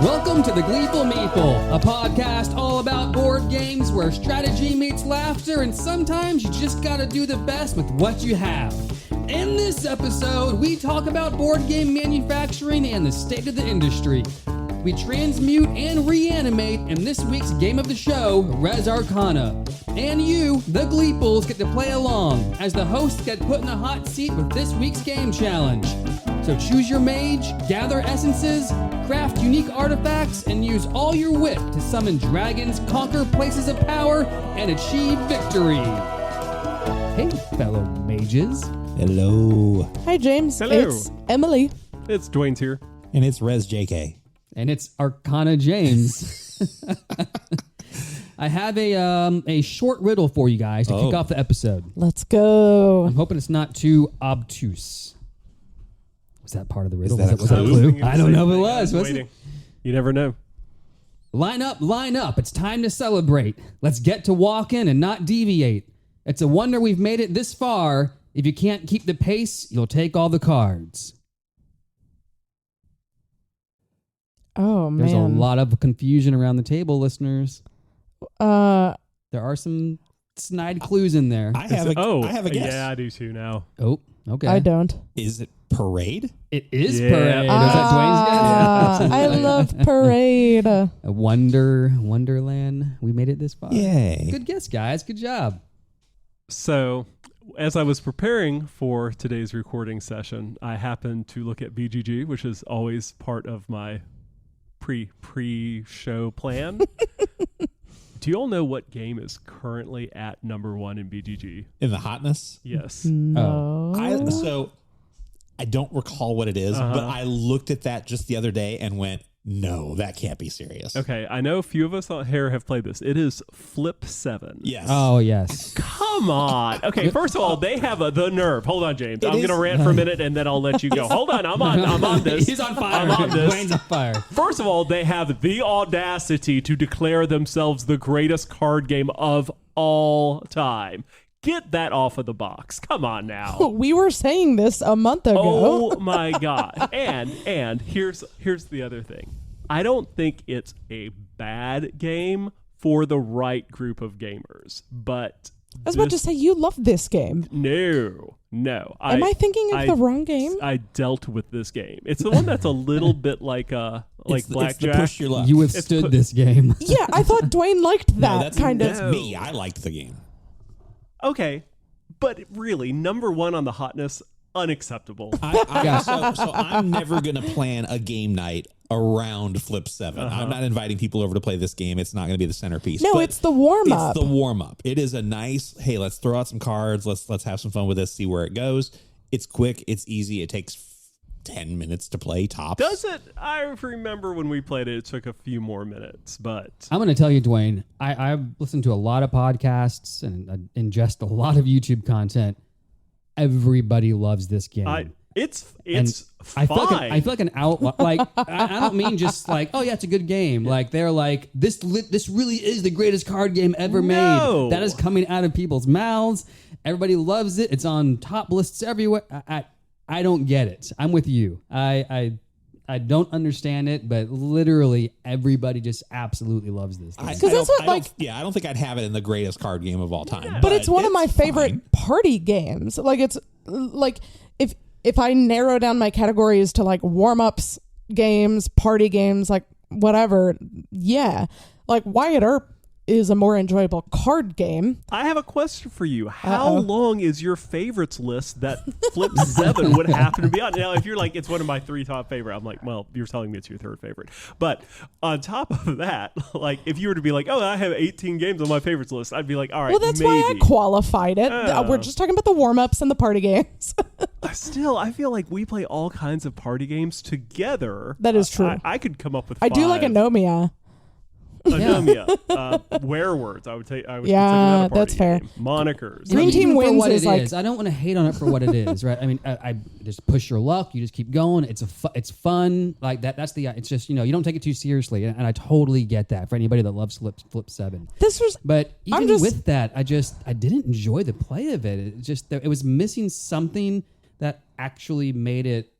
Welcome to the Gleeful Meeple, a podcast all about board games where strategy meets laughter, and sometimes you just gotta do the best with what you have. In this episode, we talk about board game manufacturing and the state of the industry. We transmute and reanimate in this week's game of the show, Res Arcana. And you, the Gleeples, get to play along as the hosts get put in the hot seat with this week's game challenge. So choose your mage, gather essences, craft unique artifacts, and use all your wit to summon dragons, conquer places of power, and achieve victory. Hey, fellow mages. Hello. Hi, James. Hello. It's Emily. It's Dwayne's here. And it's Res JK. And it's Arcana James. I have a short riddle for you guys to kick off the episode. Let's go. I'm hoping it's not too obtuse. Was that part of the riddle? Is that was that a clue? I don't know if it was. Was Waiting. it? You never know. Line up. It's time to celebrate. Let's get to walking and not deviate. It's a wonder we've made it this far. If you can't keep the pace, you'll take all the cards. Oh, man. There's a lot of confusion around the table, listeners. There are some snide clues in there. I have a guess. Yeah, I do too now. Oh, okay. I don't. Is it parade? It is Yeah. parade. Is that Dwayne's guess? I love parade. A Wonderland. We made it this far. Yay. Good guess, guys. Good job. So, as I was preparing for today's recording session, I happened to look at BGG, which is always part of my pre-show plan. Do you all know what game is currently at number one in BGG? In the hotness? Yes. No. I don't recall what it is, but I looked at that just the other day and went, no, that can't be serious. Okay, I know a few of us out here have played this. It is Flip 7. Yes. Oh, yes. Come on. Okay, first of all, they have the nerve. Hold on, James. I'm going to is- rant for a minute and then I'll let you go. Hold on. I'm on this. He's on fire. I'm on this. Dwayne's on fire. First of all, they have the audacity to declare themselves the greatest card game of all time. Get that off of the box. Come on now. We were saying this a month ago. Oh my God. And here's the other thing. I don't think it's a bad game for the right group of gamers, but I was about to say, you love this game. No. Am I thinking of the wrong game? I dealt with this game. It's the one that's a little bit like It's blackjack. the push your luck. You withstood this game. Yeah, I thought Dwayne liked that that's kind of. That's me. I liked the game. Okay, but really, number one on the hotness, unacceptable. So I'm never going to plan a game night around Flip 7. I'm not inviting people over to play this game. It's not going to be the centerpiece. No, but it's the warm-up. It's the warm-up. It is a nice, hey, let's throw out some cards. Let's have some fun with this, see where it goes. It's quick. It's easy. It takes 10 minutes to play tops. Does it? I remember when we played it, it took a few more minutes, but I'm going to tell you, Dwayne, I've listened to a lot of podcasts and ingest a lot of YouTube content. Everybody loves this game. it's I fine. feel like an outlaw. Like I don't mean just like, oh yeah, it's a good game. Like they're like this really is the greatest card game ever made. That is coming out of people's mouths. Everybody loves it. It's on top lists everywhere. I don't get it. I'm with you. I don't understand it, but literally everybody just absolutely loves this. Because that's what I don't think I'd have it in the greatest card game of all time. But it's one of my favorite fine. party games. Like it's like if I narrow down my categories to like warm-ups games, party games, like whatever, yeah. Like Wyatt Earp is a more enjoyable card game. I have a question for you. How long is your favorites list that Flip 7 would happen to be on? Now, if you're like, it's one of my 3 top favorite, I'm like, well, you're telling me it's your 3rd favorite. But on top of that, like, if you were to be like, oh, I have 18 games on my favorites list, I'd be like, all right, well, that's maybe. why I qualified it. We're just talking about the warm-ups and the party games. Still, I feel like we play all kinds of party games together. That is true. I could come up with 5. I do like Anomia. Anomia, werewolves. I would consider that a party that's fair. game. Monikers. Green Team Even for wins what is it like- is. I don't want to hate on it for what it is, right? I mean, I just push your luck. You just keep going. It's fun like that. That's the. It's just you don't take it too seriously, and I totally get that for anybody that loves Flip 7. But even with that, I didn't enjoy the play of it. It was missing something that actually made it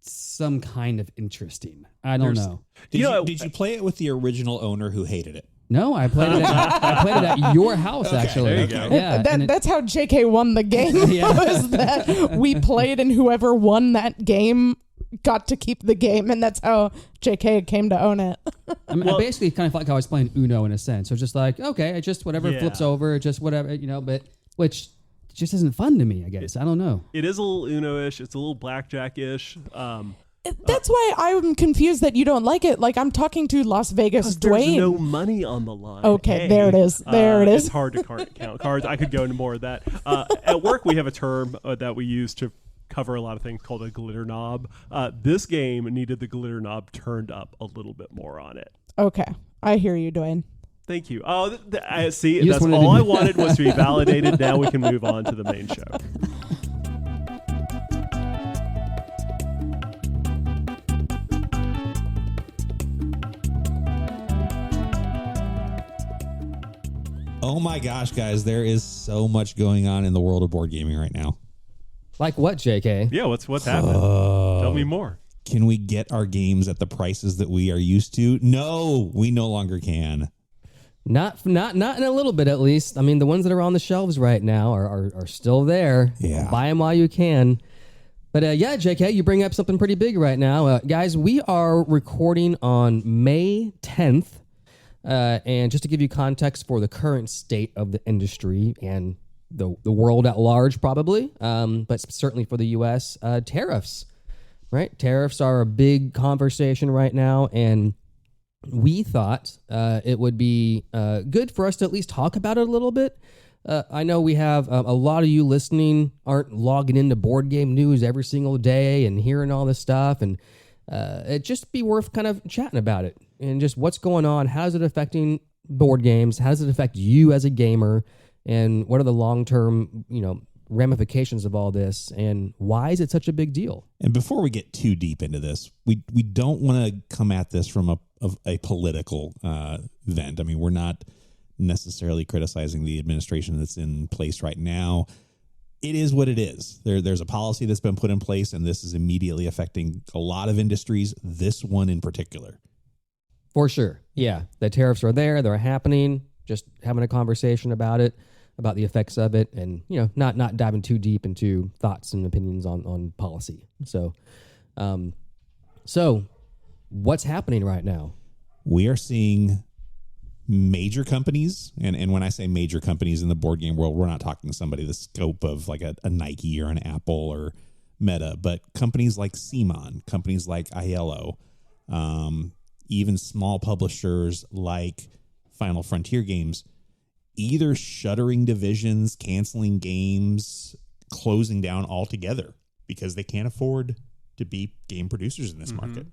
some kind of interesting. I don't know. Did you play it with the original owner who hated it? No, I played it. I played it at your house, actually. there you go. Yeah, That's how JK won the game. Yeah. Was that we played and whoever won that game got to keep the game, and that's how JK came to own it. I mean, I basically kind of felt like I was playing Uno in a sense. So just like, okay, just whatever flips over, just whatever, but which just isn't fun to me, I guess. I don't know. It is a little Uno-ish. It's a little blackjack-ish. That's why I'm confused that you don't like it. Like, I'm talking to Las Vegas There's Dwayne. no money on the line. Okay, there it is. There it is. It's hard to count cards. I could go into more of that. At work, we have a term that we use to cover a lot of things called a glitter knob. This game needed the glitter knob turned up a little bit more on it. Okay, I hear you, Dwayne. Thank you. Oh, I see. That's all I wanted was to be validated. Now we can move on to the main show. Oh my gosh, guys, there is so much going on in the world of board gaming right now. Like what, JK? Yeah, what's happening? Tell me more. Can we get our games at the prices that we are used to? No, we no longer can. Not in a little bit, at least. I mean, the ones that are on the shelves right now are still there. Yeah. Buy them while you can. But yeah, JK, you bring up something pretty big right now. Guys, we are recording on May 10th. And just to give you context for the current state of the industry and the world at large, probably, but certainly for the U.S., tariffs, right? Tariffs are a big conversation right now, and we thought it would be good for us to at least talk about it a little bit. I know we have a lot of you listening aren't logging into board game news every single day and hearing all this stuff, and it'd just be worth kind of chatting about it and just what's going on. How's it affecting board games? How does it affect you as a gamer? And what are the long-term, ramifications of all this? And why is it such a big deal? And before we get too deep into this, we don't want to come at this from a political vent. I mean, we're not necessarily criticizing the administration that's in place right now. It is what it is. There's a policy that's been put in place, and this is immediately affecting a lot of industries, this one in particular. For sure. Yeah. The tariffs are there. They're happening. Just having a conversation about it, about the effects of it, and, not diving too deep into thoughts and opinions on policy. So what's happening right now? We are seeing major companies, and when I say major companies in the board game world, we're not talking somebody the scope of like a Nike or an Apple or Meta, but companies like CMON, companies like Aiello, even small publishers like Final Frontier Games, either shuttering divisions, canceling games, closing down altogether because they can't afford to be game producers in this market.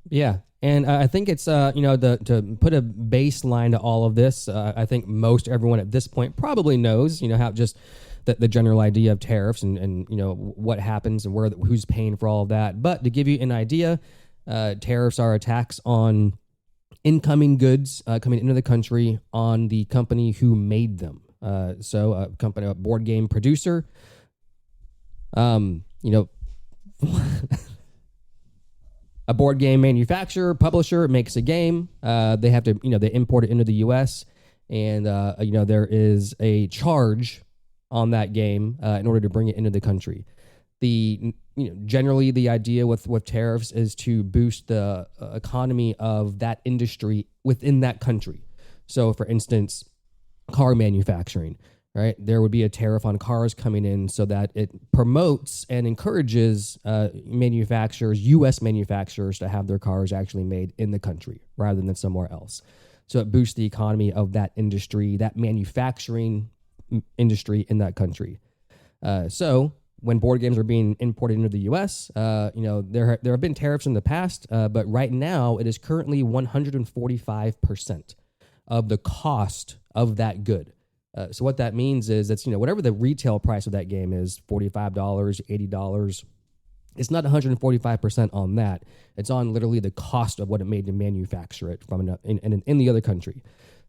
Yeah. And I think it's, to put a baseline to all of this, I think most everyone at this point probably knows, how just the general idea of tariffs and what happens and who's paying for all of that. But to give you an idea, tariffs are a tax on incoming goods coming into the country on the company who made them. So a board game producer, a board game manufacturer, publisher makes a game. They have to, they import it into the U.S. and there is a charge on that game in order to bring it into the country. Generally the idea with tariffs is to boost the economy of that industry within that country. So, for instance, car manufacturing. Right, there would be a tariff on cars coming in so that it promotes and encourages U.S. manufacturers to have their cars actually made in the country rather than somewhere else. So it boosts the economy of that industry, that manufacturing industry in that country. So when board games are being imported into the U.S., there have been tariffs in the past, but right now it is currently 145%. of the cost of that good. So what that means is it's, whatever the retail price of that game is, $45, $80, it's not 145% on that. It's on literally the cost of what it made to manufacture it in the other country.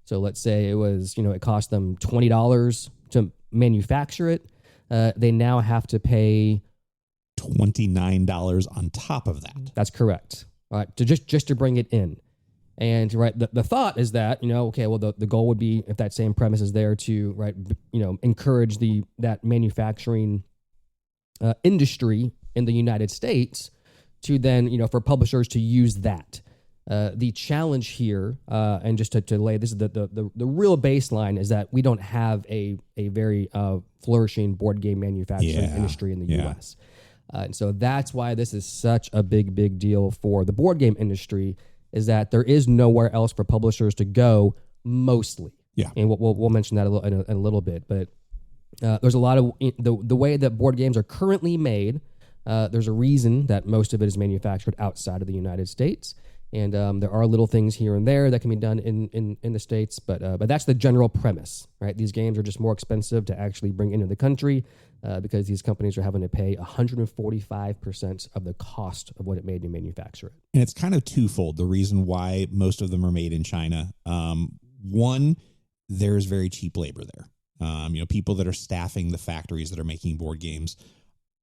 So let's say it was, it cost them $20 to manufacture it. They now have to pay $29 on top of that. That's correct. All right, to just to bring it in. And the thought is that, the goal would be, if that same premise is there, to encourage that manufacturing industry in the United States, to then, for publishers to use that. The challenge here, and just to lay this is the real baseline, is that we don't have a very flourishing board game manufacturing industry in the U.S. And so that's why this is such a big deal for the board game industry, is that there is nowhere else for publishers to go, mostly. Yeah. And we'll mention that in a little bit. But there's a lot of the way that board games are currently made. There's a reason that most of it is manufactured outside of the United States. And there are little things here and there that can be done in the States, but that's the general premise, right? These games are just more expensive to actually bring into the country because these companies are having to pay 145% of the cost of what it made to manufacture it. And it's kind of twofold. The reason why most of them are made in China, one, there's very cheap labor there. People that are staffing the factories that are making board games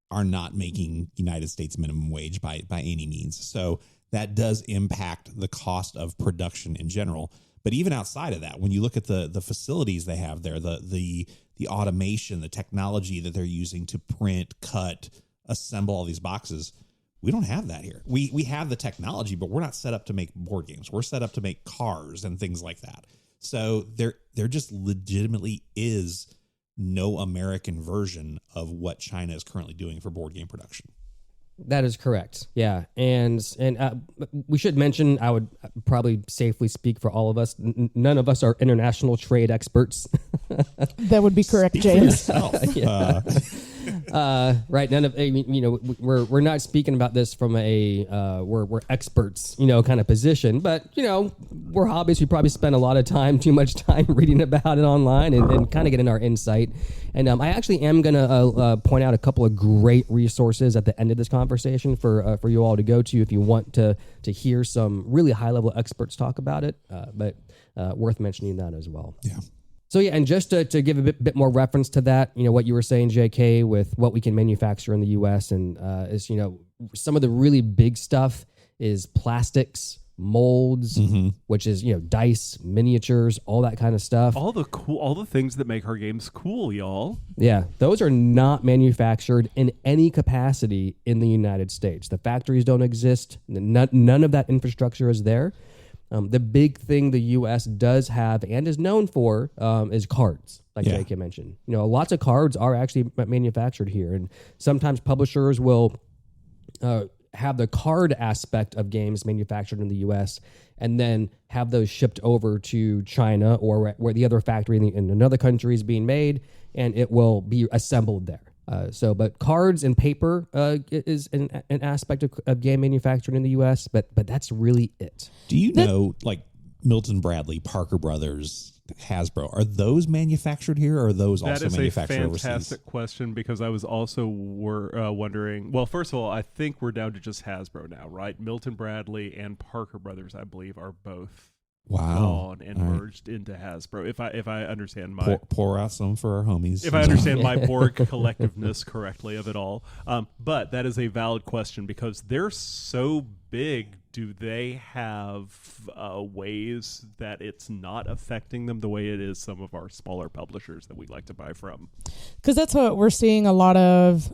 are not making United States minimum wage by any means. So that does impact the cost of production in general. But even outside of that, when you look at the facilities they have there, the automation, the technology that they're using to print, cut, assemble all these boxes, we don't have that here. We have the technology, but we're not set up to make board games. We're set up to make cars and things like that. So there just legitimately is no American version of what China is currently doing for board game production. That is correct. Yeah. And we should mention, I would probably safely speak for all of us, none of us are international trade experts. That would be correct, James. Right. None of, we're not speaking about this from we're experts, kind of position, but, we're hobbyists. We probably spend a lot of time, too much time reading about it online and kind of getting our insight. And I actually am going to point out a couple of great resources at the end of this conversation for you all to go to if you want to hear some really high-level experts talk about it, but worth mentioning that as well. Yeah. So yeah, and just to give a bit more reference to that, what you were saying, JK, with what we can manufacture in the U.S. and is some of the really big stuff is plastics, molds, which is dice, miniatures, all that kind of stuff. All the things that make our games cool, y'all. Yeah, those are not manufactured in any capacity in the United States. The factories don't exist. None of that infrastructure is there. The big thing the U.S. does have and is known for is cards, like JK mentioned. Lots of cards are actually manufactured here, and sometimes publishers will have the card aspect of games manufactured in the U.S. and then have those shipped over to China or where the other factory in another country is being made, and it will be assembled there. But cards and paper is an aspect of game manufacturing in the U.S., but that's really it. Do you know, like Milton Bradley, Parker Brothers, Hasbro, are those manufactured here, or are those also manufactured overseas? That is a fantastic question, because I was also wondering. Well, first of all, I think we're down to just Hasbro now, right? Milton Bradley and Parker Brothers, I believe, are both gone and merged into Hasbro. If I understand my pour out some for our homies. If I understand my Borg collectiveness correctly of it all, but that is a valid question, because they're so big. Do they have ways that it's not affecting them the way it is some of our smaller publishers that we like to buy from? Because that's what we're seeing. A lot of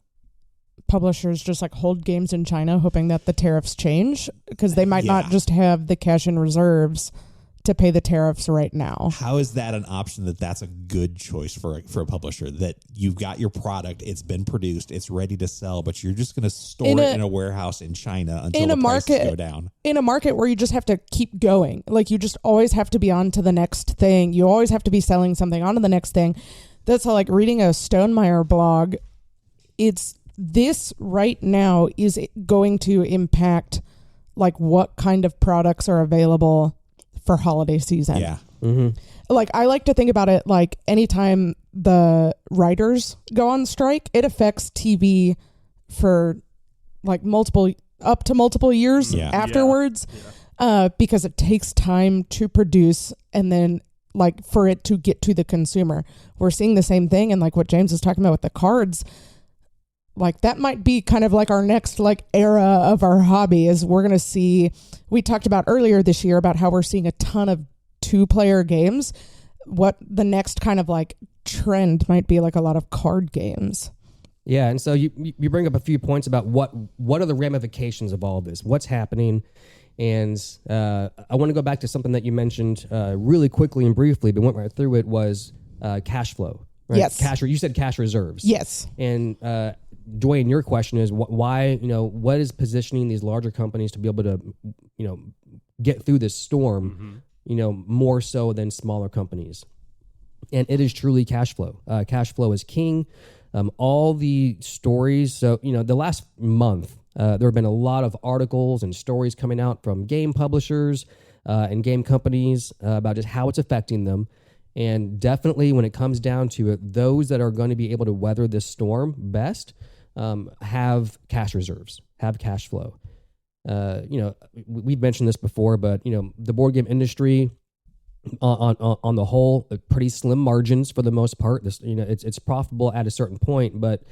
publishers just like hold games in China, hoping that the tariffs change, because they might not just have the cash in reserves to pay the tariffs right now. How is that an option that's a good choice for a publisher, that you've got your product, it's been produced, it's ready to sell, but you're just going to store it in a warehouse in China until the prices go down? In a market where you just have to keep going. Like, you just always have to be on to the next thing. You always have to be selling something on to the next thing. That's how, like, reading a Stonemeyer blog, it's this right now is going to impact like what kind of products are available for holiday season. Like, I like to think about it like anytime the writers go on strike, it affects TV for like up to multiple years afterwards, because it takes time to produce and then like for it to get to the consumer. We're seeing the same thing, and like what James is talking about with the cards, like that might be kind of like our next like era of our hobby. Is we're going to see, we talked about earlier this year about how we're seeing a ton of 2-player games. What the next kind of like trend might be like a lot of card games. Yeah, and so you bring up a few points about what are the ramifications of all of this, what's happening, and I want to go back to something that you mentioned really quickly and briefly, but went right through it, was cash flow. Right? Yes. You said cash reserves. Yes. And Dwayne, your question is why, what is positioning these larger companies to be able to, get through this storm, more so than smaller companies? And it is truly cash flow. Cash flow is king. All the stories, so, the last month, there have been a lot of articles and stories coming out from game publishers and game companies about just how it's affecting them. And definitely when it comes down to it, those that are going to be able to weather this storm best have cash reserves, have cash flow. We've mentioned this before, but, the board game industry on the whole, pretty slim margins for the most part. This, it's profitable at a certain point, but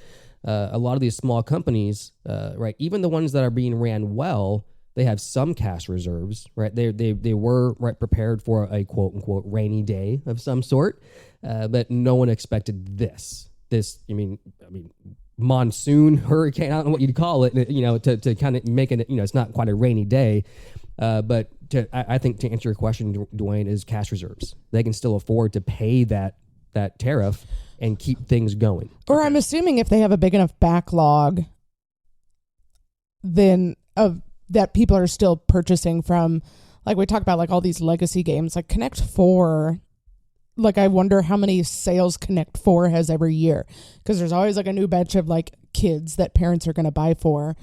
a lot of these small companies, right, even the ones that are being ran well, they have some cash reserves, right? They were prepared for a quote unquote rainy day of some sort, but no one expected this. I mean, monsoon, hurricane, I don't know what you'd call it, to kind of make it, it's not quite a rainy day, but I think to answer your question, Dwayne, is cash reserves. They can still afford to pay that tariff and keep things going. Or I'm assuming if they have a big enough backlog, then that people are still purchasing from, like we talk about, like all these legacy games, like Connect 4. Like I wonder how many sales Connect 4 has every year, because there's always like a new batch of like kids that parents are going to buy for.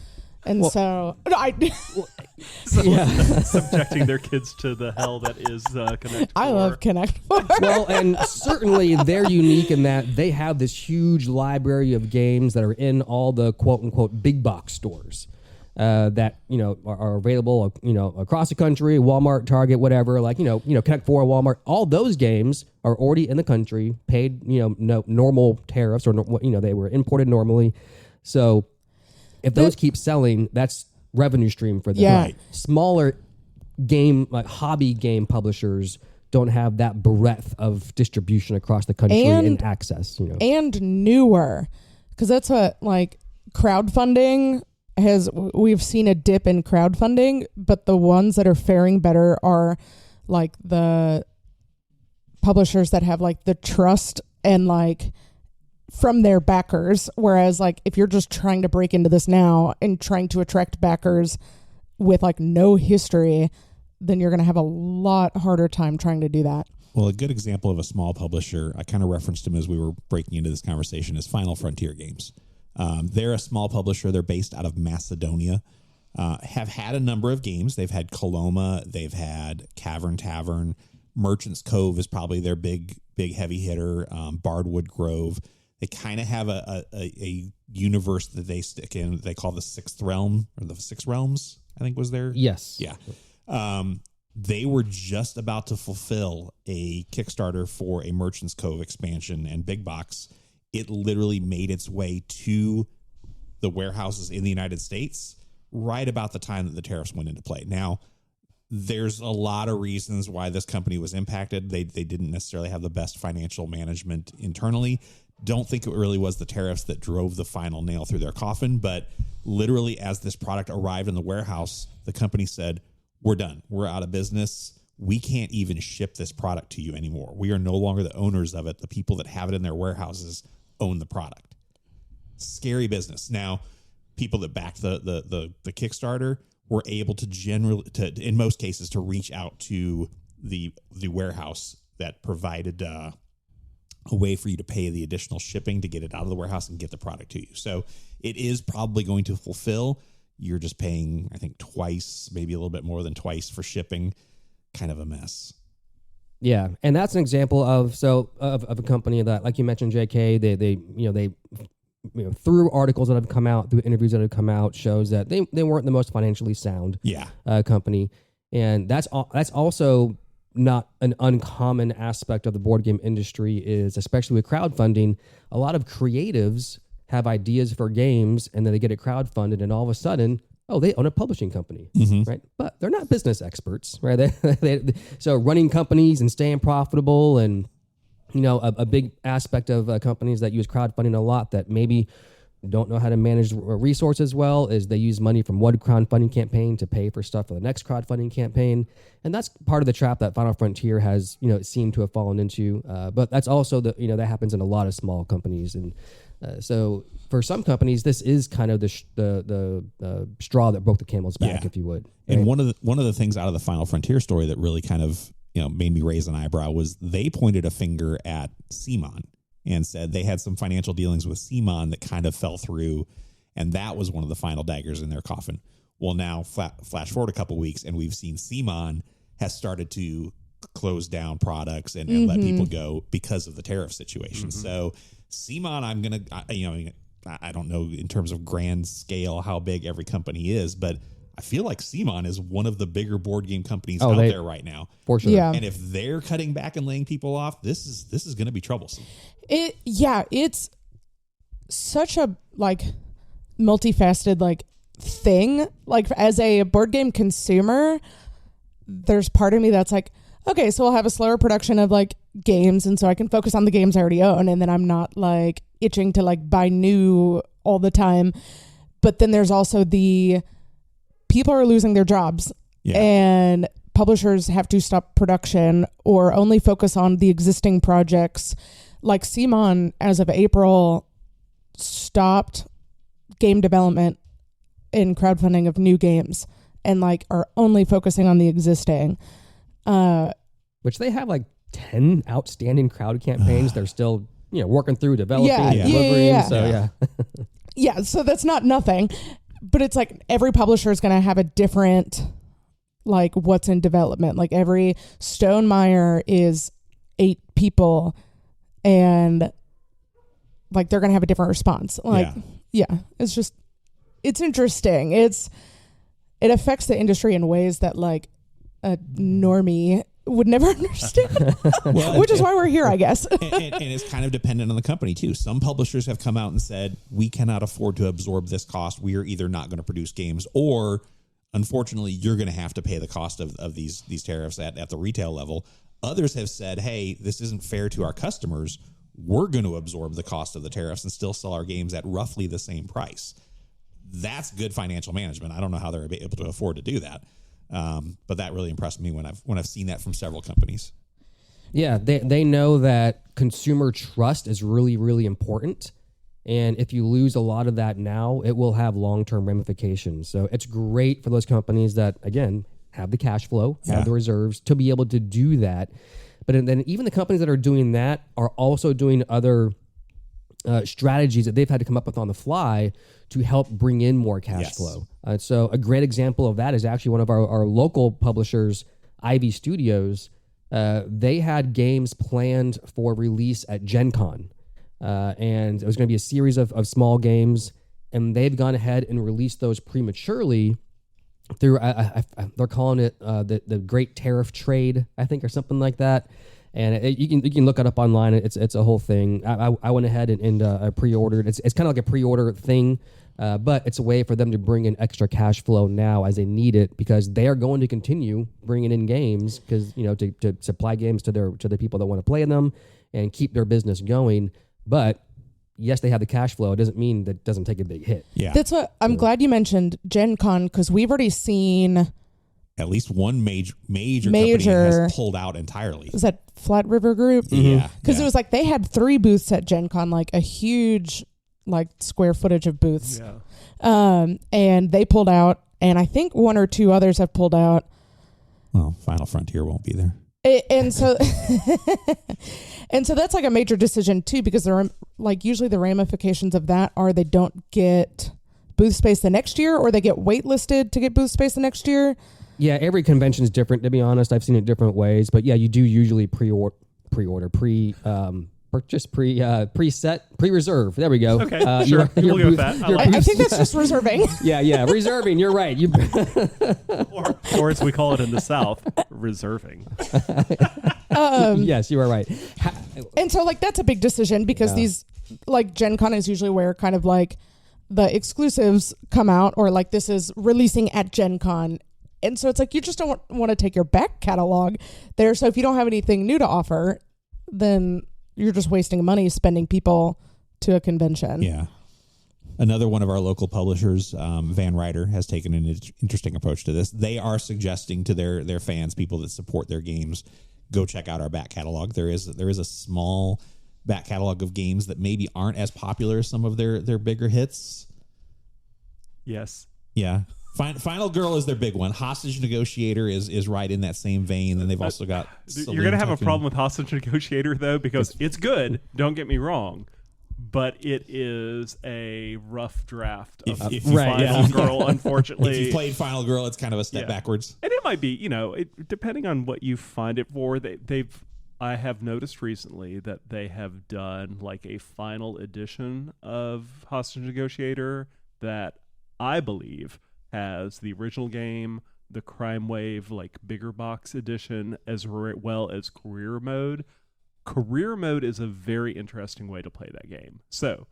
And subjecting their kids to the hell that is Connect 4. I love Connect 4. Well, and certainly they're unique in that they have this huge library of games that are in all the quote unquote big box stores that are available across the country, Walmart, Target, whatever. Like Connect 4, Walmart, all those games are already in the country, paid no normal tariffs, or they were imported normally. So if those keep selling, that's revenue stream for them. Yeah. Right. Smaller game, like hobby game publishers, don't have that breadth of distribution across the country and access. And newer, because that's what like crowdfunding has. We've seen a dip in crowdfunding, but the ones that are faring better are like the publishers that have like the trust and like from their backers, whereas like if you're just trying to break into this now and trying to attract backers with like no history, then you're going to have a lot harder time trying to do that. Well, a good example of a small publisher, I kind of referenced him as we were breaking into this conversation, is Final Frontier Games. They're a small publisher. They're based out of Macedonia. Have had a number of games. They've had Coloma. They've had Cavern Tavern. Merchant's Cove is probably their big heavy hitter. Bardwood Grove. They kind of have a universe that they stick in. They call the Sixth Realm, or the Six Realms, I think was their. Yes. Yeah. They were just about to fulfill a Kickstarter for a Merchant's Cove expansion and big box. It literally made its way to the warehouses in the United States right about the time that the tariffs went into play. Now, there's a lot of reasons why this company was impacted. They didn't necessarily have the best financial management internally. Don't think it really was the tariffs that drove the final nail through their coffin, but literally as this product arrived in the warehouse, the company said, we're done. We're out of business. We can't even ship this product to you anymore. We are no longer the owners of it. The people that have it in their warehouses own the product. Scary business. Now, people that backed the Kickstarter were able to in most cases, to reach out to the warehouse that provided a way for you to pay the additional shipping to get it out of the warehouse and get the product to you. So it is probably going to fulfill. You're just paying, I think, twice, maybe a little bit more than twice for shipping. Kind of a mess. Yeah, and that's an example of a company that, like you mentioned, JK, they through articles that have come out, through interviews that have come out, shows that they weren't the most financially sound company, and that's also not an uncommon aspect of the board game industry. Is especially with crowdfunding, a lot of creatives have ideas for games, and then they get it crowdfunded, and all of a sudden, they own a publishing company, right? But they're not business experts, right? So running companies and staying profitable, and a big aspect of companies that use crowdfunding a lot that maybe don't know how to manage resources well is they use money from one crowdfunding campaign to pay for stuff for the next crowdfunding campaign, and that's part of the trap that Final Frontier has seemed to have fallen into. But that's also that happens in a lot of small companies, and so for some companies this is kind of the straw that broke the camel's back, if you would. Right? And one of the things out of the Final Frontier story that really kind of made me raise an eyebrow was they pointed a finger at CMON and said they had some financial dealings with CMON that kind of fell through, and that was one of the final daggers in their coffin. Well, now flash forward a couple weeks, and we've seen CMON has started to close down products and let people go because of the tariff situation. So CMON, I don't know in terms of grand scale how big every company is, but I feel like CMON is one of the bigger board game companies out there right now. For sure. Yeah. And if they're cutting back and laying people off, this is going to be troublesome. It's such a multifaceted thing. Like, as a board game consumer, there's part of me that's like, okay, so I'll have a slower production of games, and so I can focus on the games I already own, and then I'm not itching to buy new all the time. But then there's also the people are losing their jobs, and publishers have to stop production or only focus on the existing projects. Like CMON, as of April, stopped game development and crowdfunding of new games, and are only focusing on the existing. Which they have 10 outstanding crowd campaigns. They're still working through developing and delivering. So yeah, so that's not nothing. But it's every publisher is going to have a different, what's in development. Every Stonemaier is 8 people, and they're going to have a different response. It's just, it's interesting. It affects the industry in ways that a normie would never understand, which is why we're here, I guess. and it's kind of dependent on the company too. Some publishers have come out and said, we cannot afford to absorb this cost. We are either not going to produce games, or unfortunately you're going to have to pay the cost of these tariffs at the retail level. Others have said, hey, this isn't fair to our customers. We're going to absorb the cost of the tariffs and still sell our games at roughly the same price. That's good financial management. I don't know how they're able to afford to do that. But that really impressed me when I've seen that from several companies. Yeah, they know that consumer trust is really, really important. And if you lose a lot of that now, it will have long-term ramifications. So it's great for those companies that, again, have the cash flow, have the reserves to be able to do that. But then even the companies that are doing that are also doing other strategies that they've had to come up with on the fly to help bring in more cash flow. So a great example of that is actually one of our local publishers, Ivy Studios. They had games planned for release at Gen Con. And it was going to be a series of small games, and they've gone ahead and released those prematurely through, they're calling it the Great Tariff Trade, I think, or something like that. And you can look it up online. It's a whole thing. I went ahead and pre-ordered. It's kind of like a pre-order thing, but it's a way for them to bring in extra cash flow now as they need it, because they are going to continue bringing in games because to supply games to the people that want to play them and keep their business going. But yes, they have the cash flow. It doesn't mean that it doesn't take a big hit. Yeah, that's what I'm glad you mentioned Gen Con, because we've already seen at least one major company has pulled out entirely. Was that Flat River Group? Yeah. Because it was they had 3 booths at Gen Con, a huge square footage of booths. Yeah. And they pulled out, and I think 1 or 2 others have pulled out. Well, Final Frontier won't be there. And so that's a major decision too, because they're usually the ramifications of that are they don't get booth space the next year, or they get waitlisted to get booth space the next year. Yeah, every convention is different. To be honest, I've seen it different ways, but yeah, you do usually pre-reserve. There we go. Okay, sure. We'll go with that. I think that's just reserving. Yeah, reserving. You're right. Or as we call it in the South, reserving. Yes, you are right. And so, like, that's a big decision because these, like, Gen Con is usually where kind of like the exclusives come out, or like this is releasing at Gen Con. And so it's like you just don't want to take your back catalog there. So if you don't have anything new to offer, then you're just wasting money spending people to a convention. Yeah. Another one of our local publishers, Van Ryder, has taken an interesting approach to this. They are suggesting to their fans, people that support their games, go check out our back catalog. There is a small back catalog of games that maybe aren't as popular as some of their bigger hits. Yes. Yeah. Final Girl is their big one. Hostage Negotiator is right in that same vein. And they've also got... You're going to have a problem with Hostage Negotiator, though, because it's good. Don't get me wrong. But it is a rough draft of Final Girl, unfortunately. If you played Final Girl, it's kind of a step backwards. And it might be, depending on what you find it for, I have noticed recently that they have done like a final edition of Hostage Negotiator that I believe has the original game, the Crime Wave, like bigger box edition, as well as career mode. Career mode is a very interesting way to play that game. So,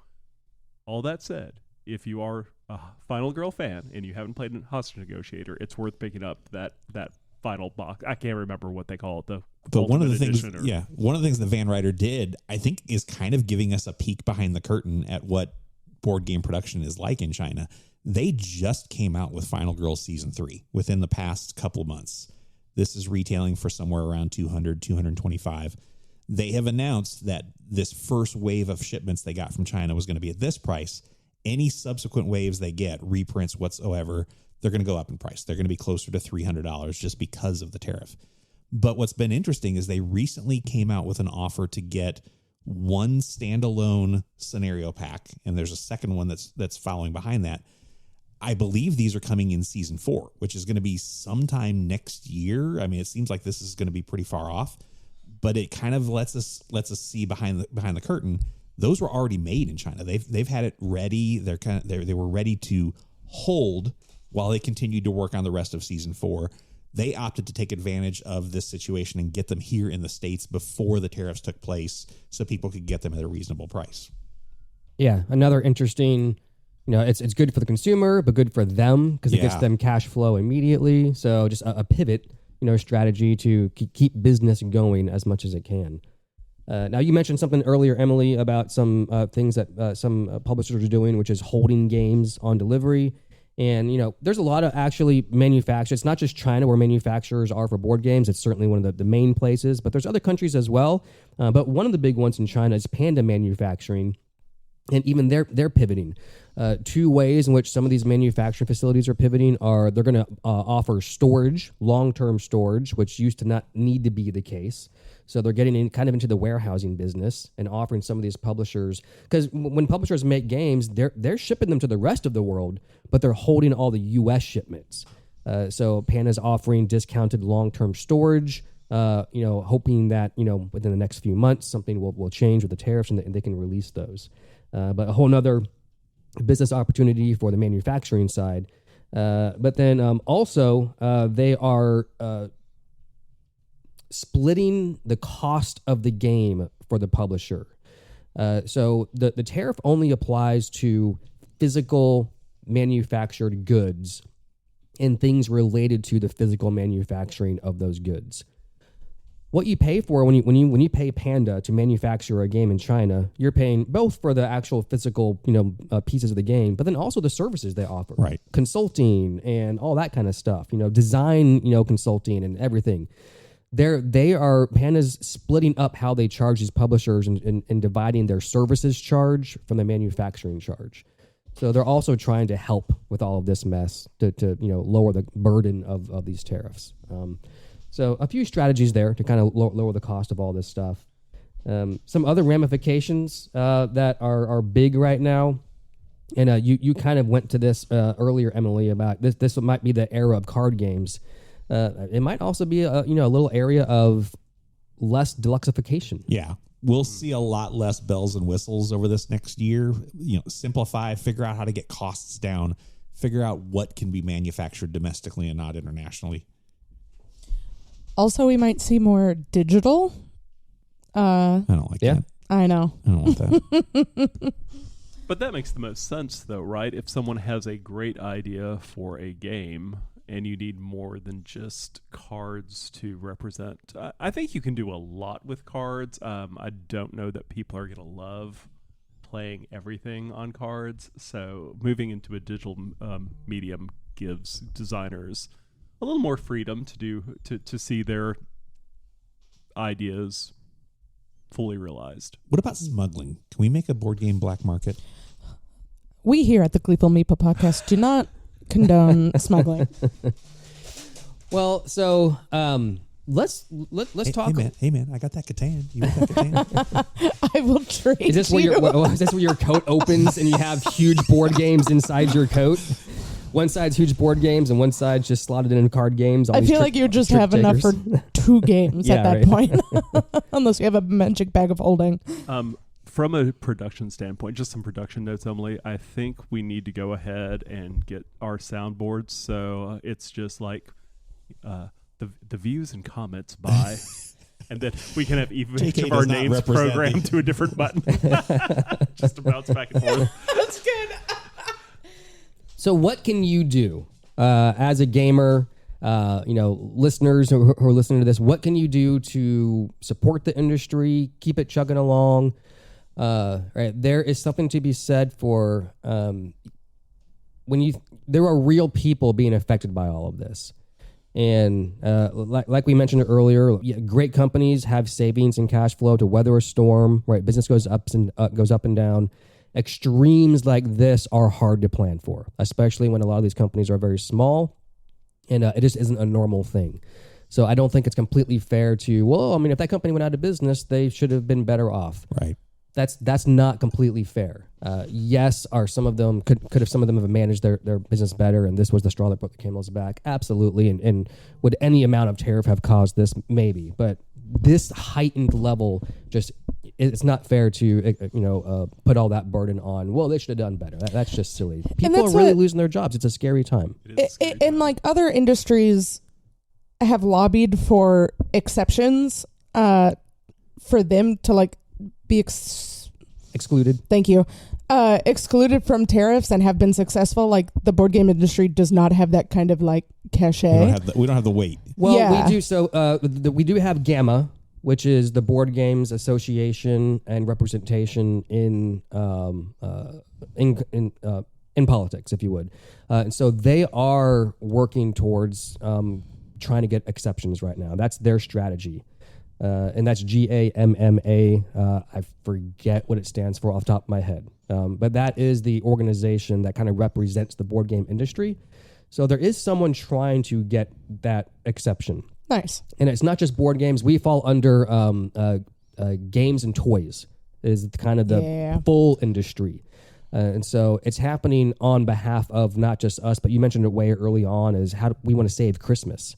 all that said, if you are a Final Girl fan and you haven't played Hostage Negotiator, it's worth picking up that final box. I can't remember what they call it. But one of the things that Van Ryder did, I think, is kind of giving us a peek behind the curtain at what board game production is like in China. They just came out with Final Girl Season 3 within the past couple of months. This is retailing for somewhere around 200, 225. They have announced that this first wave of shipments they got from China was going to be at this price. Any subsequent waves they get, reprints whatsoever, they're going to go up in price. They're going to be closer to $300 just because of the tariff. But what's been interesting is they recently came out with an offer to get one standalone scenario pack, and there's a second one that's following behind that. I believe these are coming in Season 4, which is going to be sometime next year. I mean, it seems like this is going to be pretty far off, but it kind of lets us see behind the curtain. Those were already made in China. They've had it ready. They were ready to hold while they continued to work on the rest of Season 4. They opted to take advantage of this situation and get them here in the States before the tariffs took place so people could get them at a reasonable price. Yeah, another interesting, it's good for the consumer, but good for them because it gets them cash flow immediately. So just a pivot, strategy to keep business going as much as it can. Now, you mentioned something earlier, Emily, about some things that some publishers are doing, which is holding games on delivery. And, there's a lot of actually manufacturers. It's not just China where manufacturers are for board games. It's certainly one of the main places, but there's other countries as well. But one of the big ones in China is Panda Manufacturing. And even they're pivoting. Two ways in which some of these manufacturing facilities are pivoting are they're going to offer storage, long-term storage, which used to not need to be the case. So they're getting into the warehousing business and offering some of these publishers, because when publishers make games, they're shipping them to the rest of the world, but they're holding all the U.S. shipments. So Panda's offering discounted long-term storage, hoping that within the next few months something will change with the tariffs and they can release those. But a whole nother business opportunity for the manufacturing side. But then also they are splitting the cost of the game for the publisher. So the tariff only applies to physical manufactured goods and things related to the physical manufacturing of those goods. What you pay for when you pay Panda to manufacture a game in China, you're paying both for the actual physical pieces of the game, but then also the services they offer, right? Consulting and all that kind of stuff, design, consulting and everything. Panda's splitting up how they charge these publishers and dividing their services charge from the manufacturing charge. So they're also trying to help with all of this mess to lower the burden of these tariffs. So a few strategies there to kind of lower the cost of all this stuff. Some other ramifications that are big right now, and you kind of went to this earlier, Emily, about this might be the era of card games. it might also be a little area of less deluxeification. Yeah. We'll see a lot less bells and whistles over this next year. Simplify, figure out how to get costs down, figure out what can be manufactured domestically and not internationally. Also, we might see more digital. I don't like that. I know. I don't want that. But that makes the most sense, though, right? If someone has a great idea for a game and you need more than just cards to represent, I think you can do a lot with cards. I don't know that people are going to love playing everything on cards. So moving into a digital medium gives designers a little more freedom to see their ideas fully realized. What about smuggling? Can we make a board game black market? We here at the Gleeful Meeple podcast do not condone smuggling. Well, so let's talk. Hey man, I got that Catan. You want that Catan? I will trade Is this where your coat opens and you have huge board games inside your coat? One side's huge board games and one side's just slotted in card games. I feel like you just have enough for 2 games at that point. Unless you have a magic bag of holding. From a production standpoint, just some production notes, Emily, I think we need to go ahead and get our soundboards. So it's just like the views and comments by, and then we can have each of our names programmed to a different button. Just to bounce back and forth. That's good. So what can you do as a gamer, listeners who are listening to this, what can you do to support the industry, keep it chugging along? Right, there is something to be said for there are real people being affected by all of this. And like we mentioned earlier, great companies have savings and cash flow to weather a storm, right? Business goes up and down. Extremes like this are hard to plan for, especially when a lot of these companies are very small and it just isn't a normal thing. So I don't think it's completely fair to, if that company went out of business, they should have been better off. Right. That's not completely fair. Yes, are some of them could have some of them have managed their business better, and this was the straw that broke the camel's back? Absolutely. And would any amount of tariff have caused this? Maybe. But this heightened level, just it's not fair to put all that burden on. Well, they should have done better. That's just silly. People are really losing their jobs. It's a scary time. And like other industries have lobbied for exceptions for them to be excluded. Thank you. Excluded from tariffs and have been successful. Like the board game industry does not have that kind of cachet. We don't have the weight. Well, yeah. we do. So we do have GAMA, which is the Board Games Association and Representation in politics, if you would. And so they are working towards trying to get exceptions right now. That's their strategy. And that's GAMMA. I forget what it stands for off the top of my head. But that is the organization that kind of represents the board game industry. So there is someone trying to get that exception. Nice. And it's not just board games. We fall under games and toys is kind of the full industry. And so it's happening on behalf of not just us, but you mentioned it way early on is how we want to save Christmas.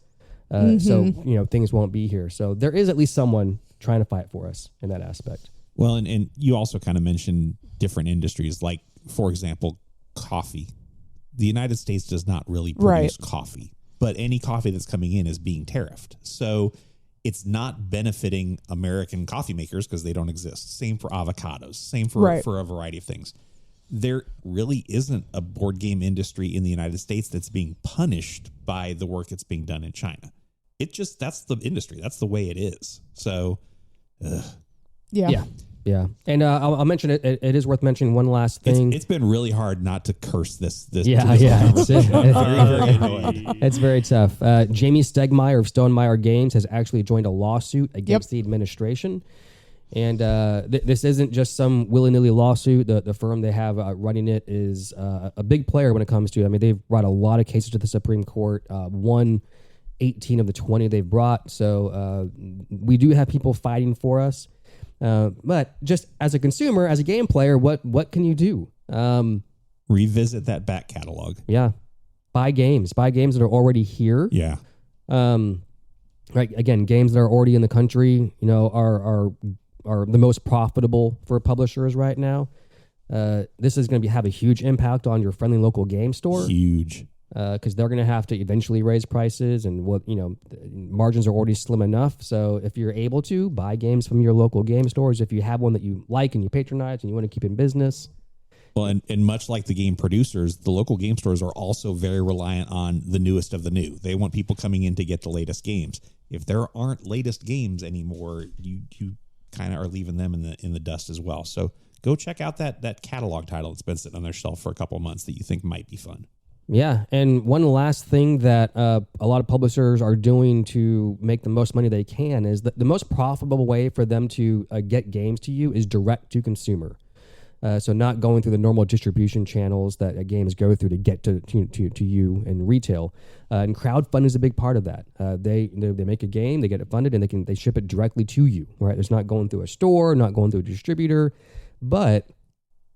So, things won't be here. So there is at least someone trying to fight for us in that aspect. Well, and you also kind of mentioned different industries, like, for example, coffee. The United States does not really produce coffee, but any coffee that's coming in is being tariffed. So it's not benefiting American coffee makers because they don't exist. Same for avocados. Same for a variety of things. There really isn't a board game industry in the United States that's being punished by the work that's being done in China. That's the industry. That's the way it is. So, Yeah. And I'll mention it. It is worth mentioning one last thing. It's been really hard not to curse this. It's very tough. Jamie Stegmeyer of Stonemeyer Games has actually joined a lawsuit against the administration. And this isn't just some willy-nilly lawsuit. The firm they have running it is a big player when it comes to, they've brought a lot of cases to the Supreme Court, won 18 of the 20 they've brought. So we do have people fighting for us. But just as a consumer, as a game player, what can you do? Revisit that back catalog. Yeah. Buy games that are already here. Yeah. Right. Again, games that are already in the country, are the most profitable for publishers right now. This is going to have a huge impact on your friendly local game store. Huge. Because they're going to have to eventually raise prices, and margins are already slim enough. So if you're able to buy games from your local game stores, if you have one that you like and you patronize and you want to keep in business. Well, and much like the game producers, the local game stores are also very reliant on the newest of the new. They want people coming in to get the latest games. If there aren't latest games anymore, you kind of are leaving them in the dust as well. So go check out that catalog title that's been sitting on their shelf for a couple of months that you think might be fun. Yeah, and one last thing that a lot of publishers are doing to make the most money they can is that the most profitable way for them to get games to you is direct to consumer. So not going through the normal distribution channels that games go through to get to you in retail. And crowdfunding is a big part of that. They make a game, they get it funded, and they ship it directly to you. Right? It's not going through a store, not going through a distributor, but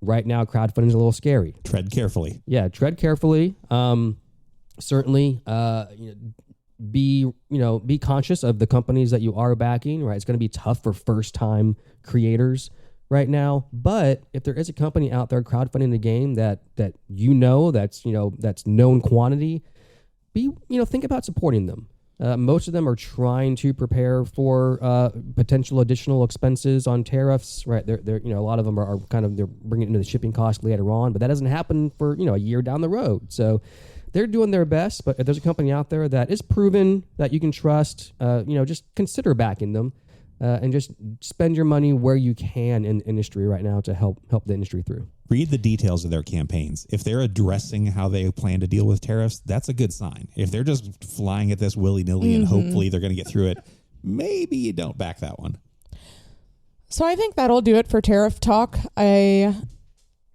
right now, crowdfunding is a little scary. Tread carefully. Yeah, tread carefully. Certainly, be conscious of the companies that you are backing. Right, it's going to be tough for first-time creators right now. But if there is a company out there crowdfunding the game that that's known quantity, think about supporting them. Most of them are trying to prepare for potential additional expenses on tariffs, right? They're a lot of them are they're bringing it into the shipping cost later on, but that doesn't happen for a year down the road. So they're doing their best. But if there's a company out there that is proven that you can trust, just consider backing them and just spend your money where you can in the industry right now to help the industry through. Read the details of their campaigns. If they're addressing how they plan to deal with tariffs, that's a good sign. If they're just flying at this willy-nilly and hopefully they're going to get through it, maybe you don't back that one. So I think that'll do it for tariff talk. I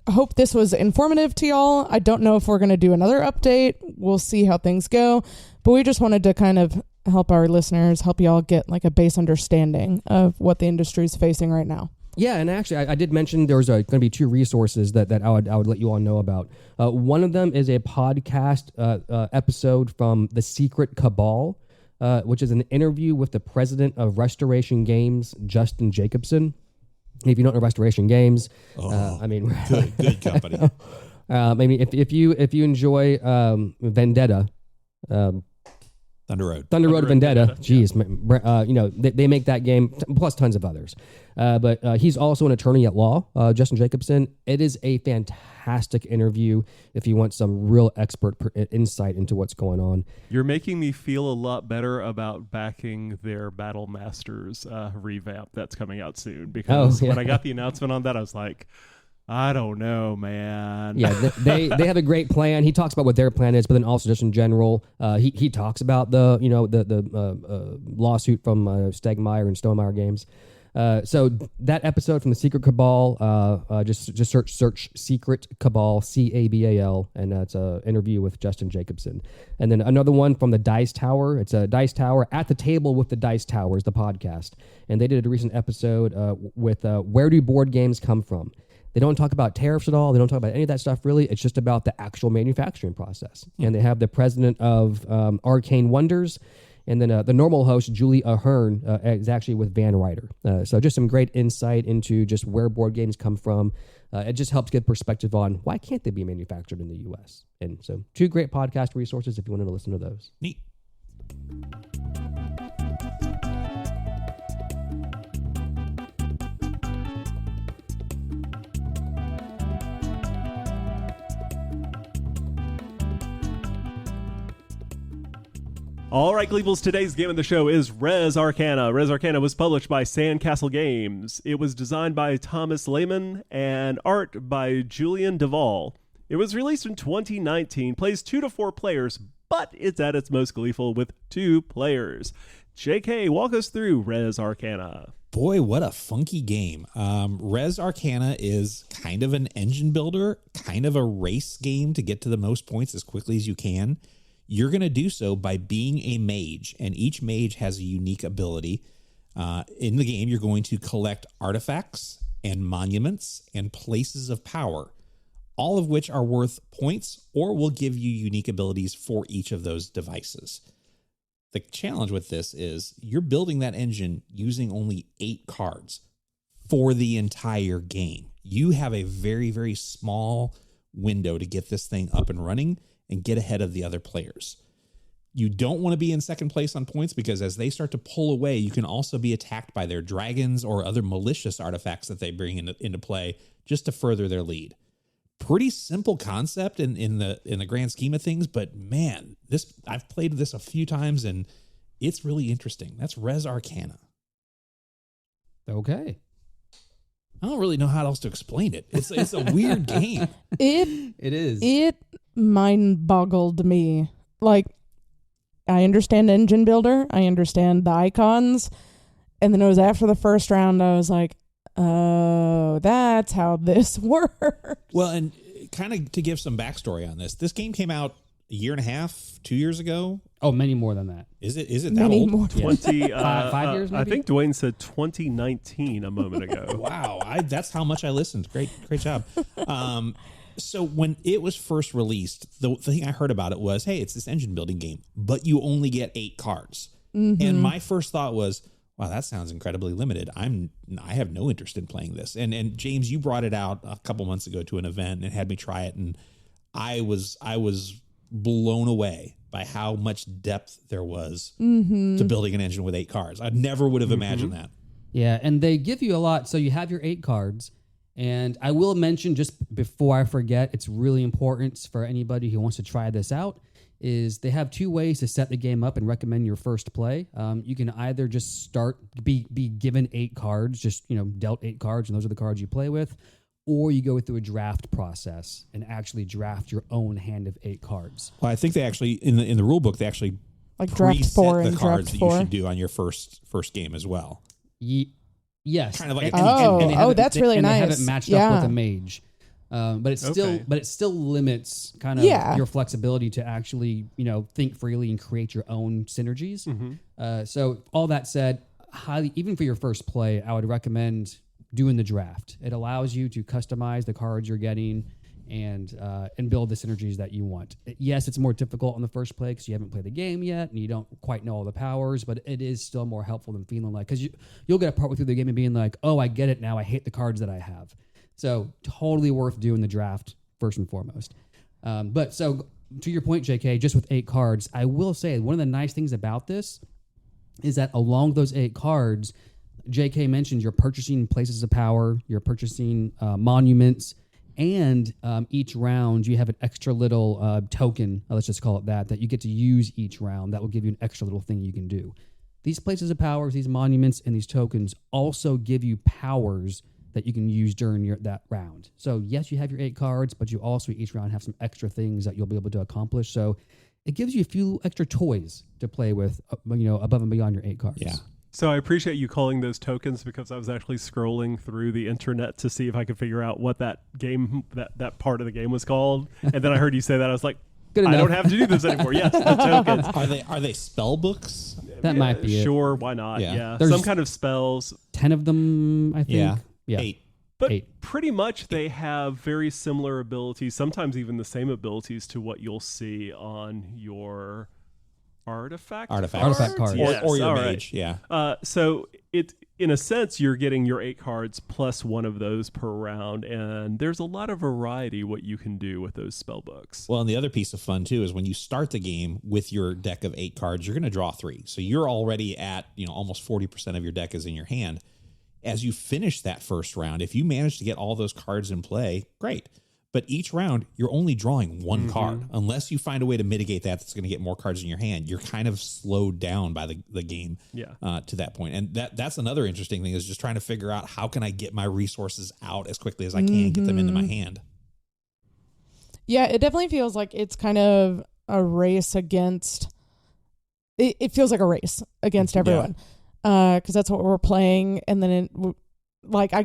hope this was informative to y'all. I don't know if we're going to do another update. We'll see how things go. But we just wanted to kind of help our listeners, help y'all get like a base understanding of what the industry is facing right now. Yeah, and actually, I did mention there's going to be two resources that I would let you all know about. One of them is a podcast episode from The Secret Cabal, which is an interview with the president of Restoration Games, Justin Jacobson. If you don't know Restoration Games, good company. If you enjoy Vendetta. Thunder Road Vendetta. Jeez, they make that game plus tons of others. But he's also an attorney at law, Justin Jacobson. It is a fantastic interview if you want some real expert insight into what's going on. You're making me feel a lot better about backing their Battle Masters revamp that's coming out soon. Because when I got the announcement on that, I was like, I don't know, man. Yeah, they have a great plan. He talks about what their plan is, but then also just in general, he talks about the lawsuit from Stegmaier and Stonemaier Games. So that episode from The Secret Cabal, just search Secret Cabal, CABAL, and it's an interview with Justin Jacobson. And then another one from the Dice Tower. It's a Dice Tower at the Table with the Dice Towers, the podcast. And they did a recent episode with Where Do Board Games Come From? They don't talk about tariffs at all. They don't talk about any of that stuff, really. It's just about the actual manufacturing process. And they have the president of Arcane Wonders, and then the normal host, Julie Ahern, is actually with Van Ryder. So just some great insight into just where board games come from. It just helps get perspective on why can't they be manufactured in the U.S. And so two great podcast resources if you wanted to listen to those. Neat. All right, Gleeples, today's game of the show is Res Arcana. Res Arcana was published by Sandcastle Games. It was designed by Thomas Lehman and art by Julian Duvall. It was released in 2019, plays 2 to 4 players, but it's at its most gleeful with 2 players. JK, walk us through Res Arcana. Boy, what a funky game. Res Arcana is kind of an engine builder, kind of a race game to get to the most points as quickly as you can. You're going to do so by being a mage, and each mage has a unique ability. In the game, you're going to collect artifacts and monuments and places of power, all of which are worth points or will give you unique abilities for each of those devices. The challenge with this is you're building that engine using only 8 cards for the entire game. You have a very, very small window to get this thing up and running and get ahead of the other players. You don't want to be in second place on points because as they start to pull away, you can also be attacked by their dragons or other malicious artifacts that they bring into play just to further their lead. Pretty simple concept in the grand scheme of things, but man, I've played this a few times and it's really interesting. That's Res Arcana. Okay. I don't really know how else to explain it. It's a weird game. It is. It mind boggled me. Like, I understand engine builder. I understand the icons. And then it was after the first round, I was like, oh, that's how this works. Well, and kind of to give some backstory on this game came out a year and a half, 2 years ago. Oh, many more than that. Is it that Many old? more. 20 5 years, maybe? I think Dwayne said 2019 a moment ago. Wow, that's how much I listened. Great job. So when it was first released, the thing I heard about it was, hey, it's this engine building game, but you only get 8 cards. Mm-hmm. And my first thought was, wow, that sounds incredibly limited. I have no interest in playing this. And James, you brought it out a couple months ago to an event and had me try it, and I was blown away by how much depth there was to building an engine with 8 cards. I never would have imagined that. Yeah, and they give you a lot. So you have your 8 cards. And I will mention, just before I forget, it's really important for anybody who wants to try this out, is they have 2 ways to set the game up and recommend your first play. You can either just be given 8 cards, just dealt 8 cards, and those are the cards you play with, or you go through a draft process and actually draft your own hand of 8 cards. Well, I think they actually in the rule book they actually Like draft 4 the and cards draft that 4. you should do on your first game as well. Yes, Kind of like that's really nice. They have it matched up with a mage, but it still limits kind of your flexibility to actually think freely and create your own synergies. So all that said, even for your first play, I would recommend doing the draft. It allows you to customize the cards you're getting and build the synergies that you want. Yes, it's more difficult on the first play because you haven't played the game yet and you don't quite know all the powers, but it is still more helpful than feeling like, because you'll get a partway through the game and being like, oh, I get it now. I hate the cards that I have. So totally worth doing the draft first and foremost. But so to your point, JK, just with 8 cards, I will say one of the nice things about this is that along those 8 cards, JK mentioned you're purchasing places of power, you're purchasing monuments, and each round you have an extra little token, let's just call it that you get to use each round. That will give you an extra little thing you can do. These places of powers, these monuments, and these tokens also give you powers that you can use during that round. So yes, you have your 8 cards, but you also each round have some extra things that you'll be able to accomplish. So it gives you a few extra toys to play with, above and beyond your 8 cards. Yeah. So I appreciate you calling those tokens, because I was actually scrolling through the internet to see if I could figure out what that game, that part of the game was called. And then I heard you say that. I was like, Good I enough. don't have to do this anymore. Yes, the tokens. Are they spell books? That might be it. Sure, why not? Yeah. Yeah. There's Some kind of spells. 10 of them, I think. Yeah. 8. But 8. pretty much they have very similar abilities, sometimes even the same abilities to what you'll see on your artifact cards. Yes, or your all mage. right. Yeah. So in a sense, you're getting your 8 cards plus one of those per round, and there's a lot of variety what you can do with those spell books. Well, and the other piece of fun too is when you start the game with your deck of 8 cards, you're going to draw 3. So you're already at almost 40% of your deck is in your hand. As you finish that first round, if you manage to get all those cards in play, great. But each round, you're only drawing 1 card. Unless you find a way to mitigate that's going to get more cards in your hand, you're kind of slowed down by the game to that point. And that's another interesting thing, is just trying to figure out how can I get my resources out as quickly as I can, get them into my hand. Yeah, it definitely feels like it's kind of a race against... It feels like a race against everyone. Because that's what we're playing. And then I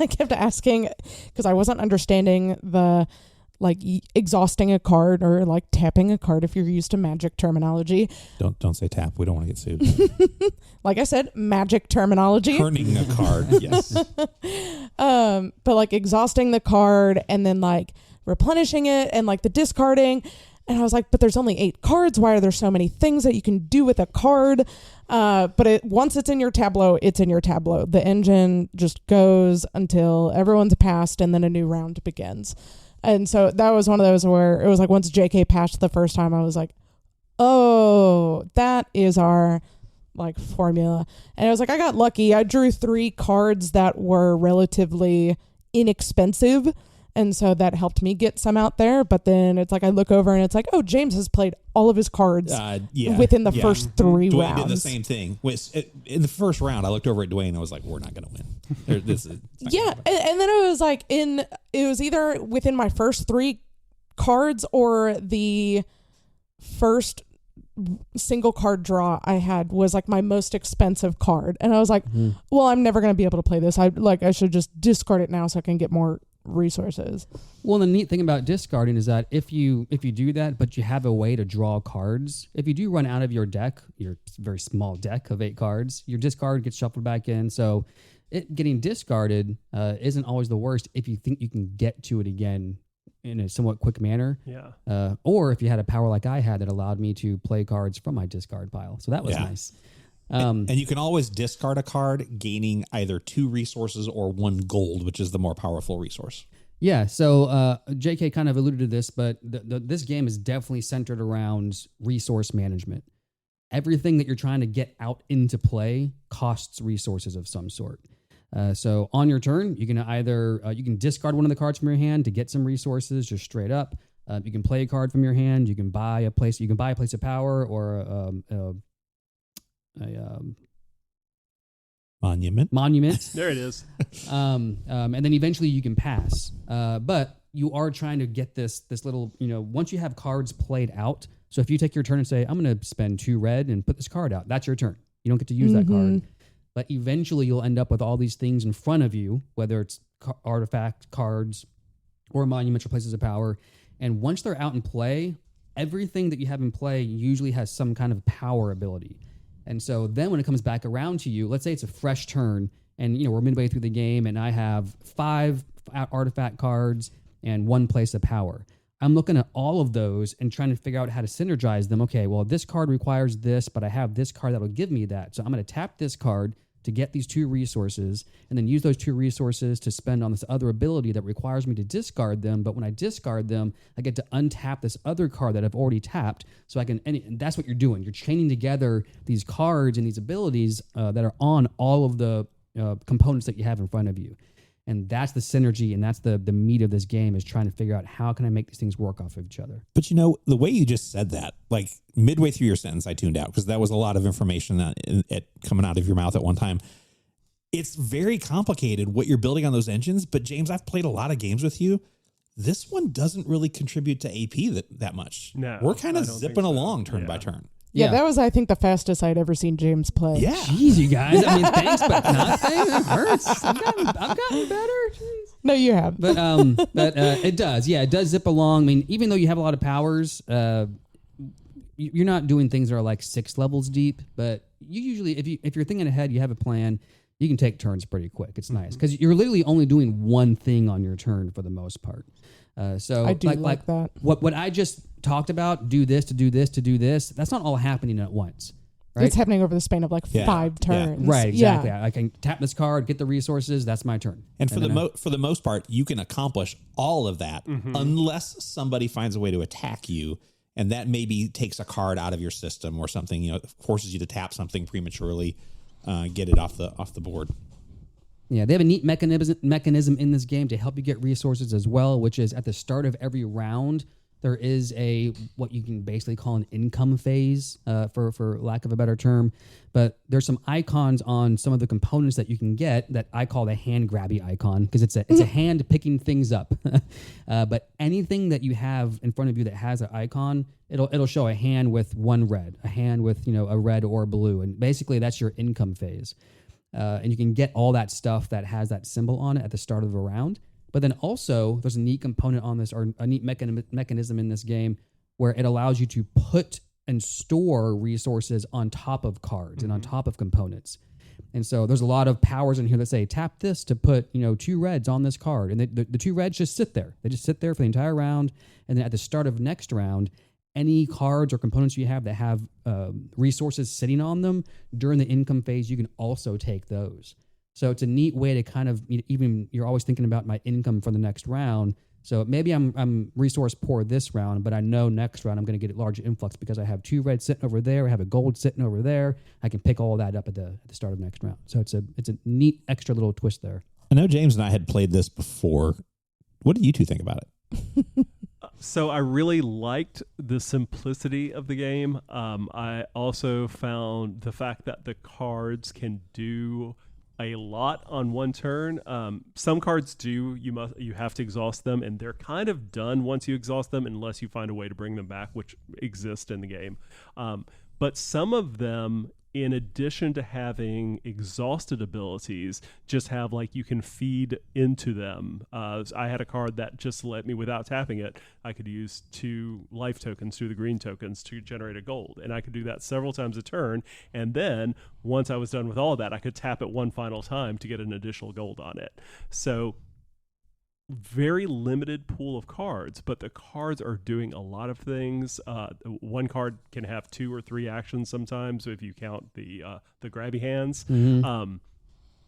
kept asking, because I wasn't understanding the exhausting a card or tapping a card if you're used to Magic terminology. Don't say tap. We don't want to get sued. Like I said, Magic terminology. Turning a card, yes. But exhausting the card and then replenishing it and the discarding. And I was like, but there's only 8 cards. Why are there so many things that you can do with a card? But once it's in your tableau, it's in your tableau. The engine just goes until everyone's passed and then a new round begins. And so that was one of those where it was like once JK passed the first time, I was like, oh, that is our like formula. And I was like, I got lucky. I drew 3 cards that were relatively inexpensive. And so that helped me get some out there. But then it's like I look over and it's like, oh, James has played all of his cards within the first 3 Dwayne rounds. did the same thing. In the first round, I looked over at Dwayne and I was like, we're not going to win. Yeah. And then it was like it was either within my first 3 cards or the first single card draw I had was like my most expensive card. And I was like, well, I'm never going to be able to play this. I should just discard it now so I can get more resources. Well, the neat thing about discarding is that if you do that, but you have a way to draw cards, if you do run out of your deck, your very small deck of 8 cards, your discard gets shuffled back in. So it getting discarded isn't always the worst if you think you can get to it again in a somewhat quick manner. Yeah. Or if you had a power like I had that allowed me to play cards from my discard pile. So that was nice. And you can always discard a card, gaining either 2 resources or 1 gold, which is the more powerful resource. Yeah, so JK kind of alluded to this, but this game is definitely centered around resource management. Everything that you're trying to get out into play costs resources of some sort. So on your turn, you can either you can discard one of the cards from your hand to get some resources, just straight up. You can play a card from your hand. You can buy a place. You can buy a place of power or a monument. There it is. And then eventually you can pass. But you are trying to get this little, once you have cards played out. So if you take your turn and say, I'm going to spend 2 red and put this card out, that's your turn. You don't get to use that card. But eventually you'll end up with all these things in front of you, whether it's artifact cards or monuments or places of power. And once they're out in play, everything that you have in play usually has some kind of power ability. And so then when it comes back around to you, let's say it's a fresh turn and, we're midway through the game and I have 5 artifact cards and 1 place of power. I'm looking at all of those and trying to figure out how to synergize them. Okay, well, this card requires this, but I have this card that'll give me that. So I'm going to tap this card to get these 2 resources and then use those 2 resources to spend on this other ability that requires me to discard them. But when I discard them, I get to untap this other card that I've already tapped. So I can, and that's what you're doing. You're chaining together these cards and these abilities that are on all of the components that you have in front of you. And that's the synergy, and that's the meat of this game, is trying to figure out how can I make these things work off of each other. But the way you just said that, like midway through your sentence, I tuned out because that was a lot of information that coming out of your mouth at one time. It's very complicated what you're building on those engines. But James, I've played a lot of games with you. This one doesn't really contribute to AP that much. No, we're kind of zipping along turn by turn. Yeah, that was, I think, the fastest I'd ever seen James play. Yeah. Jeez, you guys. I mean, thanks, but nothing. It hurts. I've gotten better. Jeez. No, you have. But it does. Yeah, it does zip along. I mean, even though you have a lot of powers, you're not doing things that are like 6 levels deep. But you usually, if you're thinking ahead, you have a plan, you can take turns pretty quick. It's nice because you're literally only doing one thing on your turn for the most part. So I do like that. What I just talked about, do this to do this to do this. That's not all happening at once. Right? It's happening over the span of like 5 turns. Yeah. Right, exactly. I can tap this card, get the resources. That's my turn. And for the most part, you can accomplish all of that unless somebody finds a way to attack you, and that maybe takes a card out of your system or something. Forces you to tap something prematurely, get it off the board. Yeah, they have a neat mechanism in this game to help you get resources as well, which is at the start of every round, there is what you can basically call an income phase, for lack of a better term. But there's some icons on some of the components that you can get that I call the hand grabby icon because it's a hand picking things up. But anything that you have in front of you that has an icon, it'll show a hand with 1 red, a hand with a red or blue, and basically that's your income phase. And you can get all that stuff that has that symbol on it at the start of a round. But then also, there's a neat component on this, or a neat mechanism in this game, where it allows you to put and store resources on top of cards and on top of components. And so there's a lot of powers in here that say, tap this to put 2 reds on this card. And the 2 reds just sit there. They just sit there for the entire round. And then at the start of next round, any cards or components you have that have resources sitting on them during the income phase, you can also take those. So it's a neat way to kind of, even you're always thinking about my income for the next round. So maybe I'm resource poor this round, but I know next round I'm going to get a large influx because I have 2 red sitting over there. I have a gold sitting over there. I can pick all that up at the start of the next round. So it's a neat extra little twist there. I know James and I had played this before. What do you two think about it? So I really liked the simplicity of the game. I also found the fact that the cards can do a lot on one turn. Some cards you have to exhaust them, and they're kind of done once you exhaust them unless you find a way to bring them back, which exists in the game. But some of them, in addition to having exhausted abilities, just have like you can feed into them. I had a card that just let me, without tapping it, I could use 2 life tokens, 2 of the green tokens, to generate a gold. And I could do that several times a turn. And then once I was done with all of that, I could tap it one final time to get an additional gold on it. So very limited pool of cards, but the cards are doing a lot of things. One card can have 2 or 3 actions sometimes if you count the grabby hands.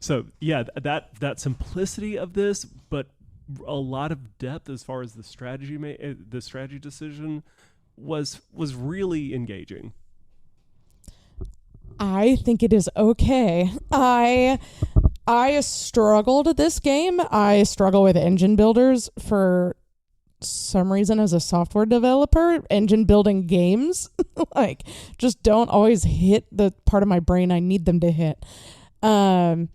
So yeah, that simplicity of this, but a lot of depth as far as the strategy decision was really engaging. I think it is okay. I struggled this game. I struggle with engine builders for some reason as a software developer. Engine building games like just don't always hit the part of my brain I need them to hit. I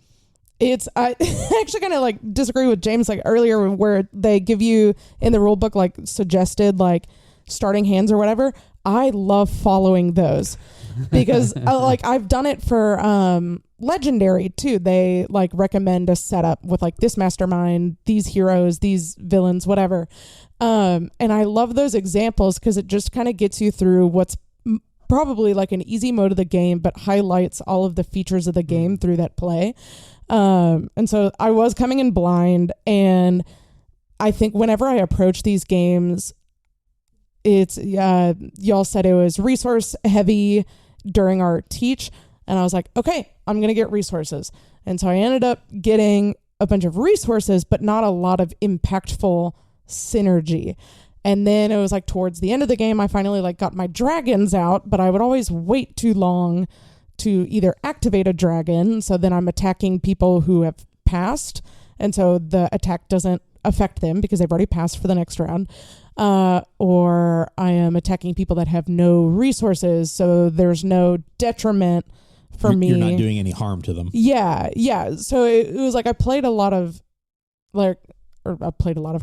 actually kind of like disagree with James like earlier where they give you in the rule book like suggested like starting hands or whatever. I love following those because I've done it for Legendary too. They like recommend a setup with like this mastermind, these heroes, these villains, whatever. And I love those examples because it just kind of gets you through what's probably like an easy mode of the game, but highlights all of the features of the game through that play. And so I was coming in blind, and I think whenever I approach these games, it's y'all said it was resource heavy during our teach, and I was like, okay, I'm gonna get resources. And so I ended up getting a bunch of resources, but not a lot of impactful synergy. And then it was like towards the end of the game, I finally like got my dragons out, but I would always wait too long to either activate a dragon, so then I'm attacking people who have passed, and so the attack doesn't affect them because they've already passed for the next round, or I am attacking people that have no resources, so there's no detriment for me. You're not doing any harm to them. Yeah. So it was like I played a lot of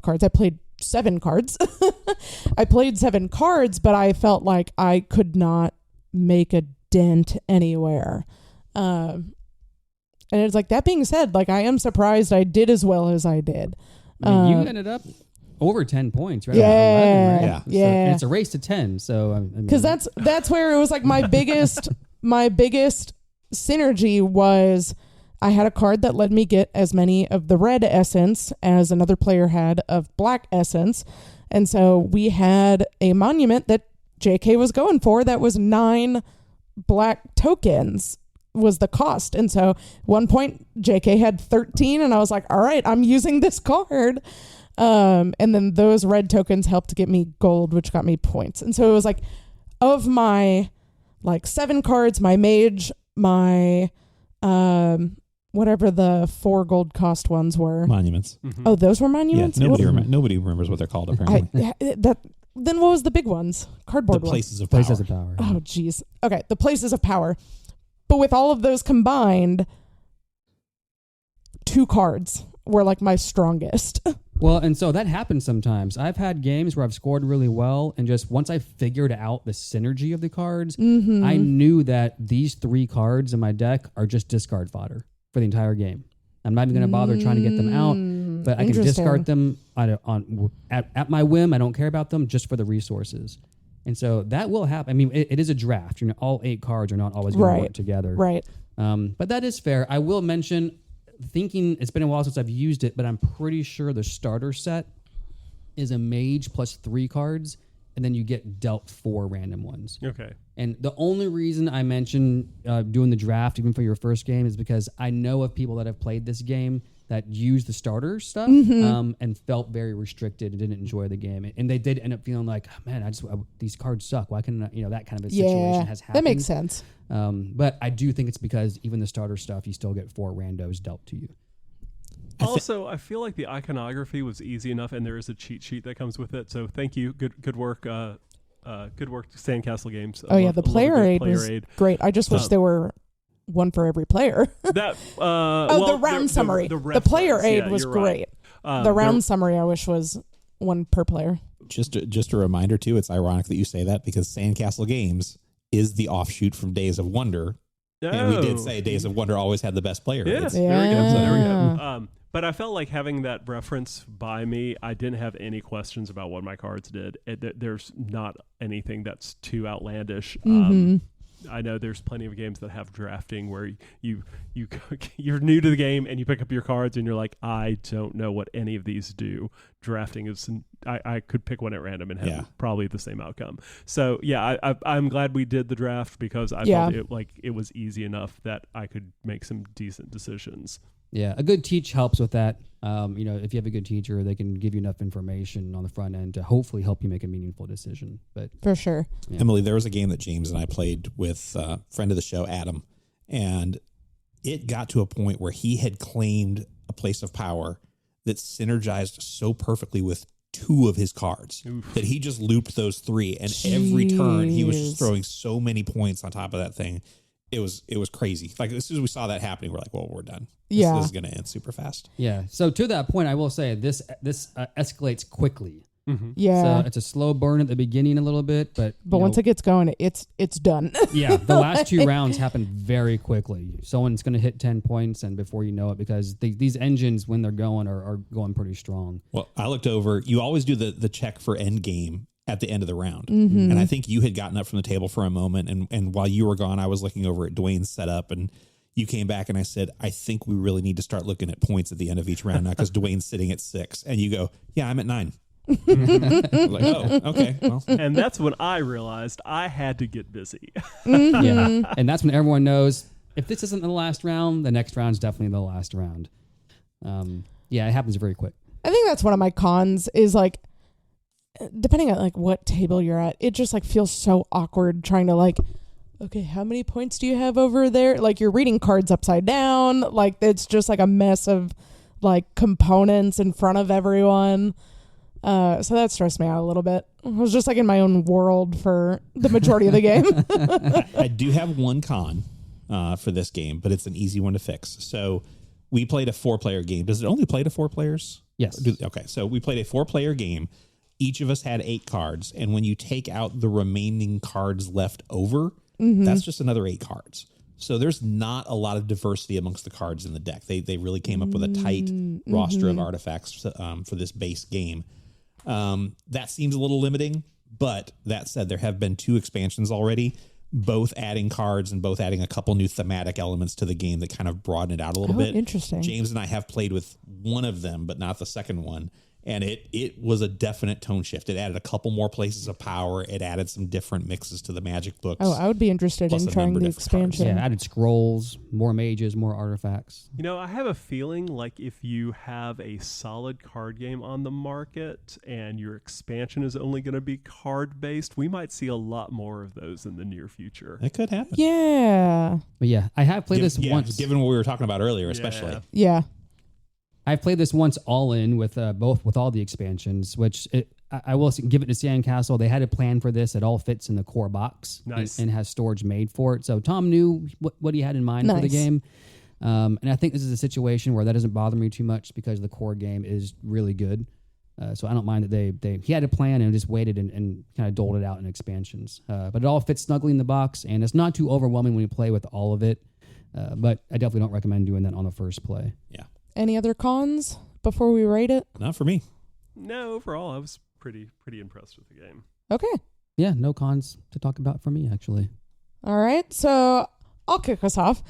cards. I played 7 cards. I played 7 cards, but I felt like I could not make a dent anywhere. And it's like, that being said, like I am surprised I did as well as I did. I mean, you ended up over 10 points, right? Yeah, 11, right? yeah. So it's a race to 10. So because that's where it was like my biggest synergy was I had a card that let me get as many of the red essence as another player had of black essence, and so we had a monument that JK was going for that was 9 black tokens was the cost. And so one point JK had 13, and I was like, all right, I'm using this card. And then those red tokens helped get me gold, which got me points. And so it was like, of my like 7 cards, my mage, my whatever the 4 gold cost ones were. Monuments. Mm-hmm. Oh, those were monuments? Yeah, nobody remembers what they're called, apparently. Then what was the big ones? Cardboard The ones. places of power. Places of power. Oh, geez. Okay, the places of power. But with all of those combined, 2 cards were like my strongest. Well, and so that happens sometimes. I've had games where I've scored really well, and just once I figured out the synergy of the cards, I knew that these 3 cards in my deck are just discard fodder for the entire game. I'm not even going to bother trying to get them out, but I can discard them at my whim. I don't care about them just for the resources. And so that will happen. I mean, it is a draft. You know, all 8 cards are not always going to work together. Right. But that is fair. I will mention, thinking it's been a while since I've used it, but I'm pretty sure the starter set is a mage plus 3 cards and then you get dealt 4 random ones. Okay. And the only reason I mention doing the draft, even for your first game, is because I know of people that have played this game that used the starter stuff and felt very restricted and didn't enjoy the game. And they did end up feeling like, oh, man, these cards suck. Why can that kind of a situation has happened. That makes sense. But I do think it's because even the starter stuff, you still get 4 randos dealt to you. Also, I feel like the iconography was easy enough, and there is a cheat sheet that comes with it. So thank you. Good work. Good work, Sandcastle Games. Oh, yeah, the player aid was great. I just wish there were one for every player. That the round summary. The player aid was great. Right. The round summary I wish was one per player. Just a reminder, too, it's ironic that you say that because Sandcastle Games is the offshoot from Days of Wonder. Oh. And we did say Days of Wonder always had the best player aids. There we go. So there we go. But I felt like having that reference by me, I didn't have any questions about what my cards did. There's not anything that's too outlandish. I know there's plenty of games that have drafting where you're new to the game and you pick up your cards and you're like, I don't know what any of these do. Drafting is, I could pick one at random and have probably the same outcome. So yeah, I'm glad we did the draft because I felt it was easy enough that I could make some decent decisions. Yeah, a good teach helps with that. If you have a good teacher, they can give you enough information on the front end to hopefully help you make a meaningful decision. But for sure. Yeah. Emily, there was a game that James and I played with a friend of the show, Adam, and it got to a point where he had claimed a place of power that synergized so perfectly with 2 of his cards that he just looped those 3, and every turn he was just throwing so many points on top of that thing. It was crazy. Like as soon as we saw that happening, we're like, well, we're done. This is going to end super fast. Yeah. So to that point, I will say this escalates quickly. Mm-hmm. Yeah. So it's a slow burn at the beginning a little bit, but once it gets going, it's done. Yeah. The last 2 rounds happen very quickly. Someone's going to hit 10 points, and before you know it, because these engines, when they're going, are going pretty strong. Well, I looked over. You always do the check for end game at the end of the round. Mm-hmm. And I think you had gotten up from the table for a moment. And while you were gone, I was looking over at Dwayne's setup, and you came back and I said, I think we really need to start looking at points at the end of each round now because Dwayne's sitting at 6. And you go, yeah, I'm at 9. I'm like, oh, okay. Well. And that's when I realized I had to get busy. Mm-hmm. Yeah. And that's when everyone knows if this isn't the last round, the next round's definitely the last round. It happens very quick. I think that's one of my cons is like, depending on like what table you're at, it just like feels so awkward trying to like, okay, how many points do you have over there? Like you're reading cards upside down. Like it's just like a mess of like components in front of everyone. So that stressed me out a little bit. I was just like in my own world for the majority of the game. I do have one con for this game, but it's an easy one to fix. So we played a 4-player game. Does it only play to 4 players? Yes. Okay. So we played a 4-player game. Each of us had 8 cards. And when you take out the remaining cards left over, that's just another 8 cards. So there's not a lot of diversity amongst the cards in the deck. They really came up with a tight roster of artifacts for this base game. That seems a little limiting, but that said, there have been 2 expansions already, both adding cards and both adding a couple new thematic elements to the game that kind of broaden it out a little bit. Interesting. James and I have played with one of them, but not the second one. And it was a definite tone shift. It added a couple more places of power. It added some different mixes to the Magic books. Oh, I would be interested in trying the expansion. Yeah, added scrolls, more mages, more artifacts. I have a feeling like if you have a solid card game on the market and your expansion is only going to be card-based, we might see a lot more of those in the near future. It could happen. Yeah. But yeah, I have played this once. Given what we were talking about earlier, especially. Yeah. I've played this once all in with with all the expansions, which I will give it to Sandcastle. They had a plan for this. It all fits in the core box. Nice. and has storage made for it. So Tom knew what he had in mind for the game. And I think this is a situation where that doesn't bother me too much because the core game is really good. So I don't mind that he had a plan and just waited and kind of doled it out in expansions. But it all fits snugly in the box, and it's not too overwhelming when you play with all of it. But I definitely don't recommend doing that on the first play. Yeah. Any other cons before we rate it? Not for me. No, overall, I was pretty impressed with the game. Okay. Yeah, no cons to talk about for me, actually. All right, so I'll kick us off.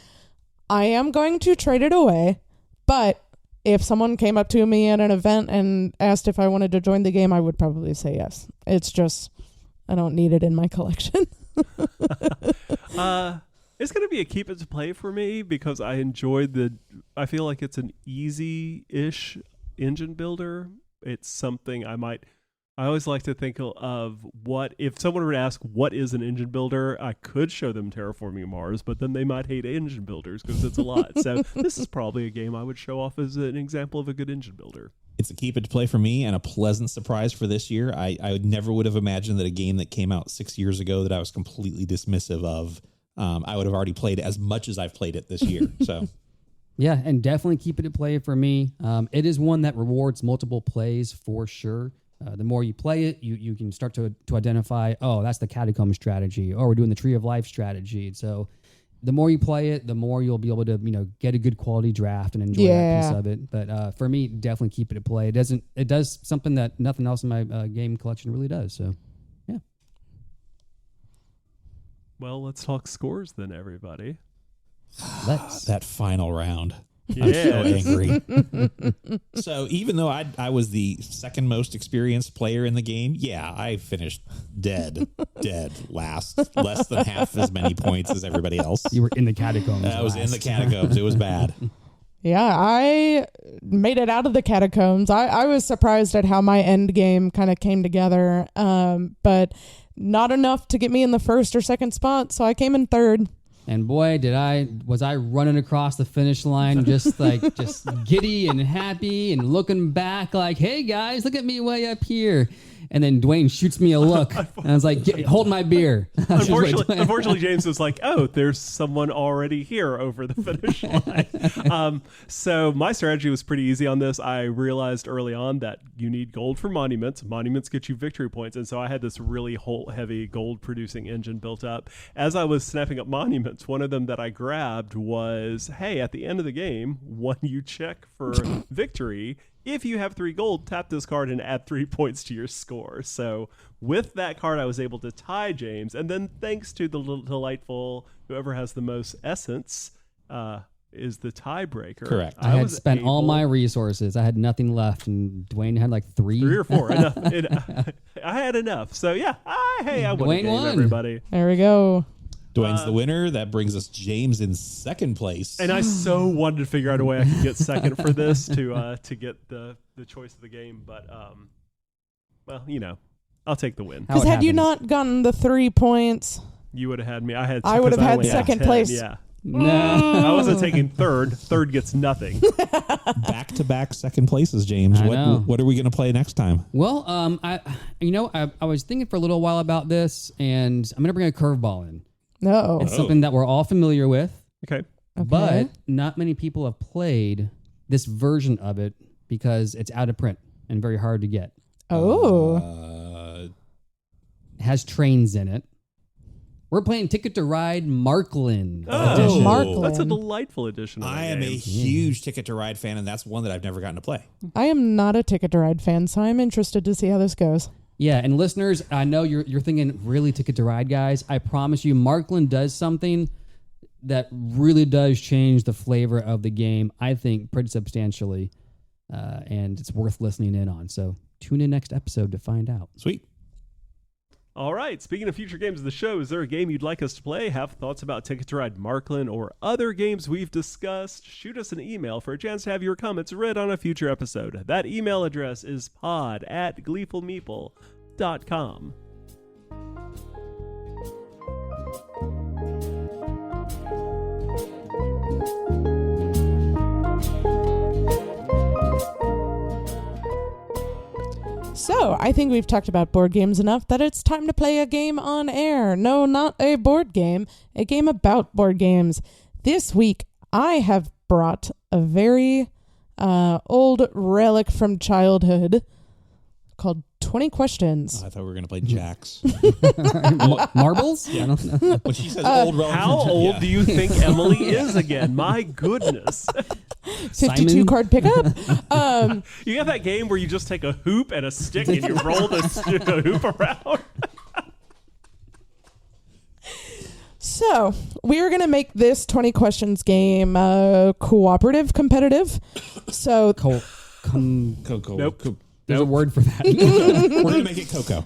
I am going to trade it away, but if someone came up to me at an event and asked if I wanted to join the game, I would probably say yes. It's just I don't need it in my collection. It's going to be a keep it to play for me because I enjoyed I feel like it's an easy-ish engine builder. It's something I always like to think of if someone were to ask what is an engine builder, I could show them Terraforming Mars, but then they might hate engine builders because it's a lot. So this is probably a game I would show off as an example of a good engine builder. It's a keep it to play for me and a pleasant surprise for this year. I never would have imagined that a game that came out 6 years ago that I was completely dismissive of, I would have already played as much as I've played it this year. So, yeah, and definitely keep it to play for me. It is one that rewards multiple plays for sure. The more you play it, you can start to identify, oh, that's the catacomb strategy, or we're doing the Tree of Life strategy. So the more you play it, the more you'll be able to get a good quality draft and enjoy that piece of it. But for me, definitely keep it to play. It does something that nothing else in my game collection really does. So. Well, let's talk scores then, everybody. That final round. Yeah. I'm so angry. So even though I was the second most experienced player in the game, I finished dead last, less than half as many points as everybody else. You were in the catacombs. I was in the catacombs. It was bad. Yeah, I made it out of the catacombs. I was surprised at how my end game kind of came together, but not enough to get me in the first or second spot, so I came in third. And boy, was I running across the finish line just giddy and happy and looking back like, hey guys, look at me way up here. And then Dwayne shoots me a look. And I was like, hold my beer. Unfortunately, James was like, oh, there's someone already here over the finish line. So my strategy was pretty easy on this. I realized early on that you need gold for monuments. Monuments get you victory points. And so I had this really heavy gold producing engine built up. As I was snapping up monuments, one of them that I grabbed was, hey, at the end of the game, when you check for victory, if you have 3 gold, tap this card and add 3 points to your score. So with that card, I was able to tie James. And then thanks to the delightful, whoever has the most essence is the tiebreaker. Correct. I had spent all my resources. I had nothing left. And Dwayne had like 3 or 4. Enough. I had enough. So yeah, I won the game, everybody. There we go. Dwayne's the winner. That brings us James in second place. And I so wanted to figure out a way I could get second for this to get the choice of the game. But, well, I'll take the win. Because had you not gotten the 3 points, you would have had me. I would have had second place. Yeah. No. I wasn't taking third. Third gets nothing. Back-to-back second places, James. What are we going to play next time? Well, I was thinking for a little while about this, and I'm going to bring a curveball in. No. It's something that we're all familiar with. Okay. But not many people have played this version of it because it's out of print and very hard to get. Oh. It has trains in it. We're playing Ticket to Ride Marklin edition. Marklin. That's a delightful edition. I am a huge Ticket to Ride fan, and that's one that I've never gotten to play. I am not a Ticket to Ride fan, so I'm interested to see how this goes. Yeah, and listeners, I know you're thinking, really, Ticket to Ride, guys? I promise you, Marklin does something that really does change the flavor of the game, I think, pretty substantially, and it's worth listening in on. So tune in next episode to find out. Sweet. All right. Speaking of future games of the show, is there a game you'd like us to play? Have thoughts about Ticket to Ride Marklin or other games we've discussed? Shoot us an email for a chance to have your comments read on a future episode. That email address is pod@gleefulmeeple.com. So, I think we've talked about board games enough that it's time to play a game on air. No, not a board game, a game about board games. This week, I have brought a very old relic from childhood called 20 Questions. I thought we were going to play Jacks. Marbles? Yeah. I don't know. When she says old relic How old do you think Emily is again? My goodness. 52 Simon? card pickup. You have that game where you just take a hoop and a stick and you roll the hoop around? So, we are going to make this 20 Questions game cooperative, competitive. So, Coco. Nope. There's a word for that. We're going to make it Coco.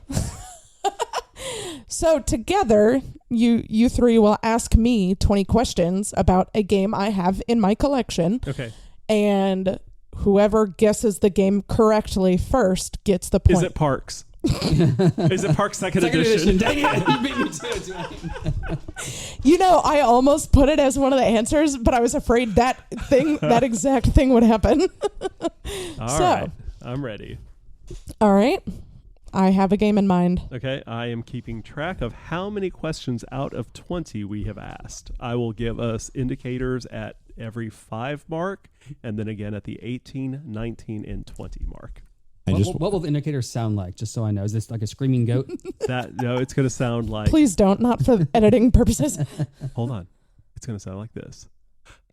So together, you three will ask me 20 questions about a game I have in my collection. Okay. And whoever guesses the game correctly first gets the point. Is it Parks? Is it Parks Second Edition? Dang it. You beat me to it, Dwayne. You know, I almost put it as one of the answers, but I was afraid that exact thing would happen. All right. I'm ready. All right. I have a game in mind. Okay, I am keeping track of how many questions out of 20 we have asked. I will give us indicators at every 5 mark, and then again at the 18, 19, and 20 mark. What will the indicators sound like? Just so I know, is this like a screaming goat? No, it's going to sound like. Please don't, not for editing purposes. Hold on, it's going to sound like this.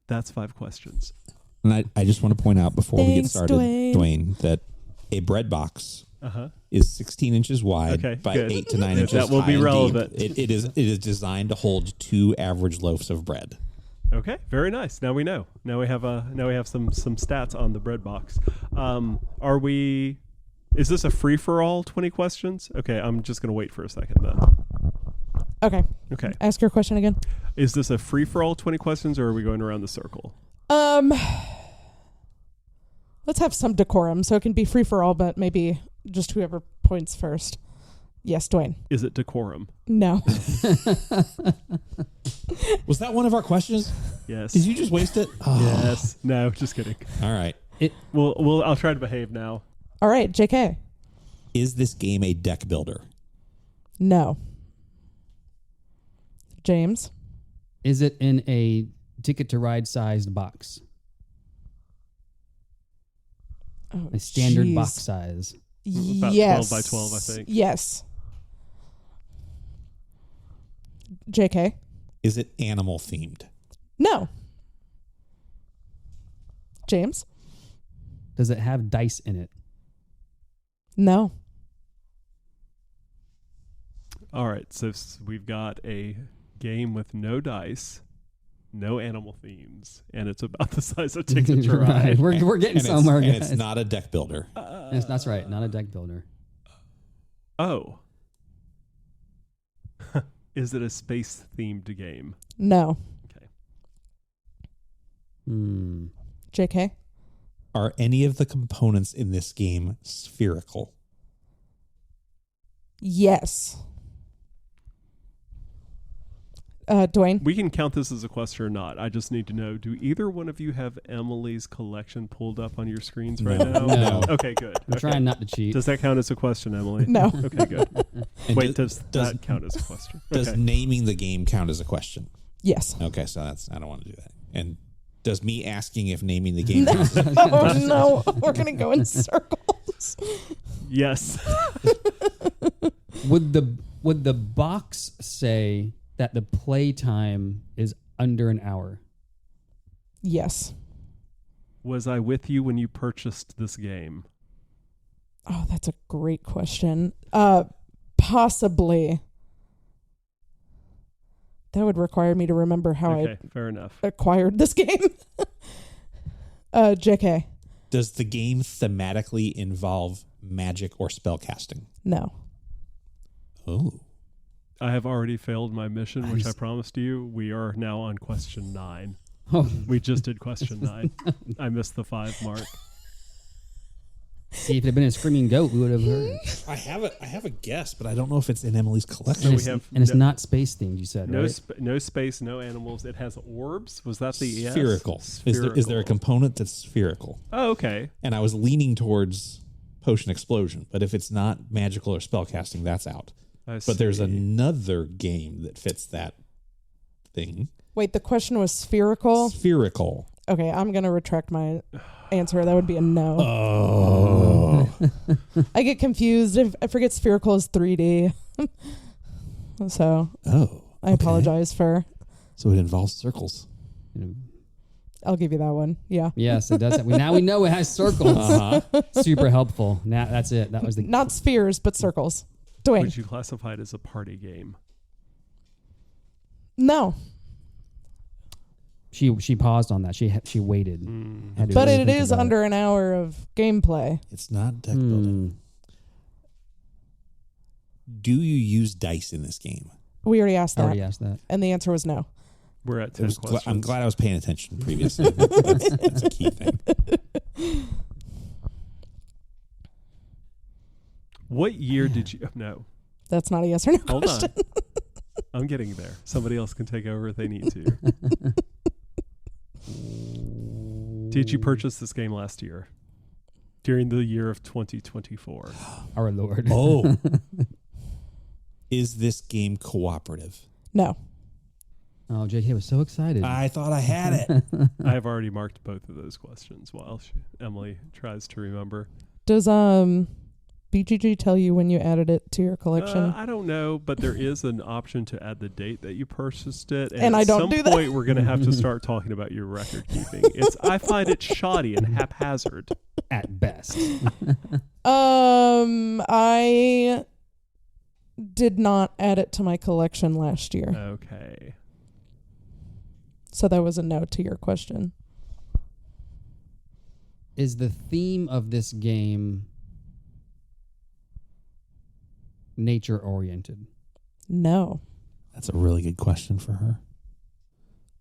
That's 5 questions. And I just want to point out before we get Thanks, started, Dwayne, that a bread box is 16 inches wide by good. 8 to 9 inches That will high be and relevant. deep. It is designed to hold 2 average loaves of bread. Okay, very nice. Now we know. Now we have some stats on the bread box. Is this a free for all 20 questions? Okay, I'm just going to wait for a second then. Okay. Okay. Ask your question again. Is this a free for all 20 questions, or are we going around the circle? Let's have some decorum so it can be free for all, but maybe just whoever points first. Yes, Dwayne. Is it decorum? No. Was that one of our questions? Yes. Did you just waste it? Oh. Yes. No, just kidding. All right. I'll try to behave now. All right, JK. Is this game a deck builder? No. James. Is it in a Ticket to Ride sized box? Oh, A standard jeez. box size. About Yes. 12 by 12, I think. Yes. JK. Is it animal themed? No. James. Does it have dice in it? No. All right, so we've got a game with no dice, no animal themes, and it's about the size of Ticket to Ride. We're getting And somewhere, and guys. it's not a deck builder. That's right, not a deck builder. Oh. Is it a space-themed game? No. Okay. JK. Are any of the components in this game spherical? Yes. Dwayne. We can count this as a question or not. I just need to know, do either one of you have Emily's collection pulled up on your screens right now? No. Okay, good. We're trying not to cheat. Does that count as a question, Emily? No. Okay, good. And Wait, does that count as a question? Does Okay. naming the game count as a question? Yes. Okay, so I don't want to do that. And does me asking if naming the game counts? Oh no, we're gonna go in circles. Yes. Would the box say that the play time is under an hour? Yes. Was I with you when you purchased this game? Oh, that's a great question. Possibly. That would require me to remember how Okay, fair enough. I acquired this game. JK. Does the game thematically involve magic or spell casting? No. Oh. I have already failed my mission, which I promised you. We are now on question 9. Oh, We just did question 9. I missed the 5 mark. see, if it had been a screaming goat, we would have heard. I have a guess, but I don't know if it's in Emily's collection. So we have And it's not space themed, you said, no right? no space, no animals. It has orbs. Was that the yes? Spherical. Is there a component that's spherical? Oh, okay. And I was leaning towards potion explosion, but if it's not magical or spell casting, that's out. But there's see. another game that fits that thing. Wait, the question was spherical? Spherical. Okay, I'm going to retract my answer. That would be a no. Oh. I get confused. I forget spherical is 3D. So I apologize for... So it involves circles. I'll give you that one. Yeah. Yes, it does. Now we know it has circles. Super helpful. Now that's it. That was the Not spheres, but circles. Dwayne. Would you classify it as a party game? No. She paused on that. She waited. Had to But really it think is about under an hour of gameplay. It's not deck building. Do you use dice in this game? We already asked I that. already asked that. And the answer was no. We're at 10 questions. I'm glad I was paying attention previously. That's a key thing. What year did you... No. That's not a yes or no Hold question. on. I'm getting there. Somebody else can take over if they need to. Did you purchase this game last year? During the year of 2024? Our Lord. Oh. Is this game cooperative? No. Oh, JK was so excited. I thought I had it. I have already marked both of those questions while Emily tries to remember. Does BGG tell you when you added it to your collection? I don't know, but there is an option to add the date that you purchased it. And I don't do that. At some point, we're going to have to start talking about your record keeping. I find it shoddy and haphazard. At best. I did not add it to my collection last year. Okay. So that was a no to your question. Is the theme of this game nature oriented? No. That's a really good question for her.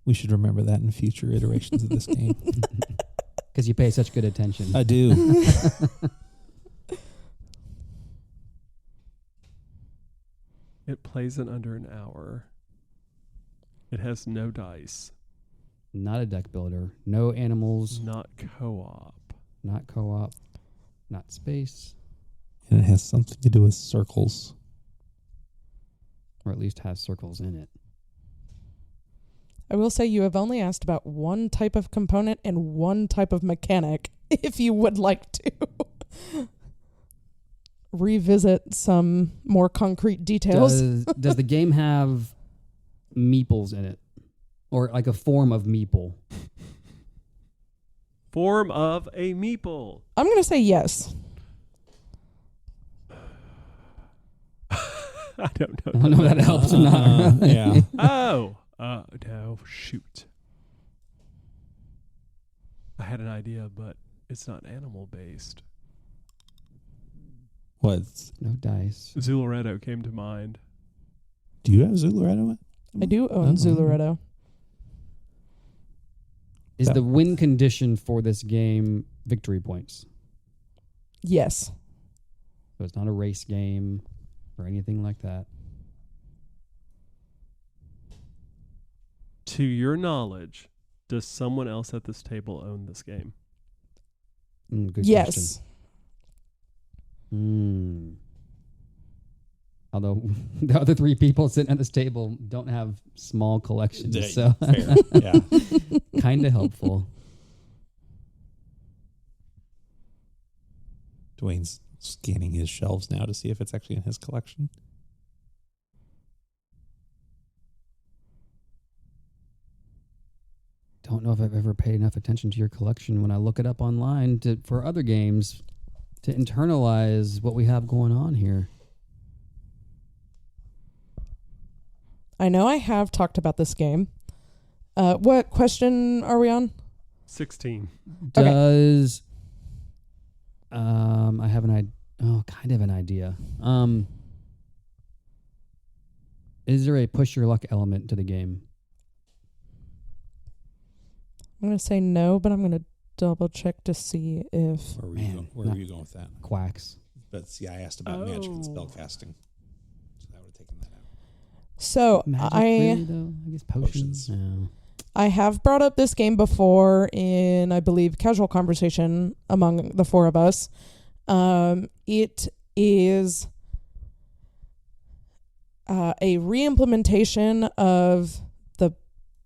We should remember that in future iterations of this game. Because you pay such good attention. I do. It plays in under an hour. It has no dice. Not a deck builder. No animals. Not co-op. Not co-op. Not space. And it has something to do with circles. Or at least has circles in it. I will say you have only asked about one type of component and one type of mechanic, if you would like to revisit some more concrete details. Does the game have meeples in it? Or like a form of meeple? Form of a meeple. I'm going to say yes. I don't know. I don't know if that helps or not. Yeah. Oh. No. Shoot. I had an idea, but it's not animal based. What? No dice. Zularetto came to mind. Do you have Zularetto? I do own Oh. Zularetto. Is Yeah. the win condition for this game victory points? Yes. So it's not a race game or anything like that. To your knowledge, does someone else at this table own this game? Good Yes. question. Although the other three people sitting at this table don't have small collections, so Fair. Yeah. kind of helpful. Dwayne's scanning his shelves now to see if it's actually in his collection. Don't know if I've ever paid enough attention to your collection when I look it up online for other games to internalize what we have going on here. I know I have talked about this game. What question are we on? 16. Okay. Does I have kind of an idea. Is there a push your luck element to the game? I'm going to say no, but I'm going to double check to see if... Where were Man, were you going with that? Quacks. But see, I asked about magic and spellcasting. So that would have taken that out. So Magic, I really, though? I guess Potions. potions. Yeah. I have brought up this game before in, I believe, casual conversation among the four of us. It is a re-implementation of the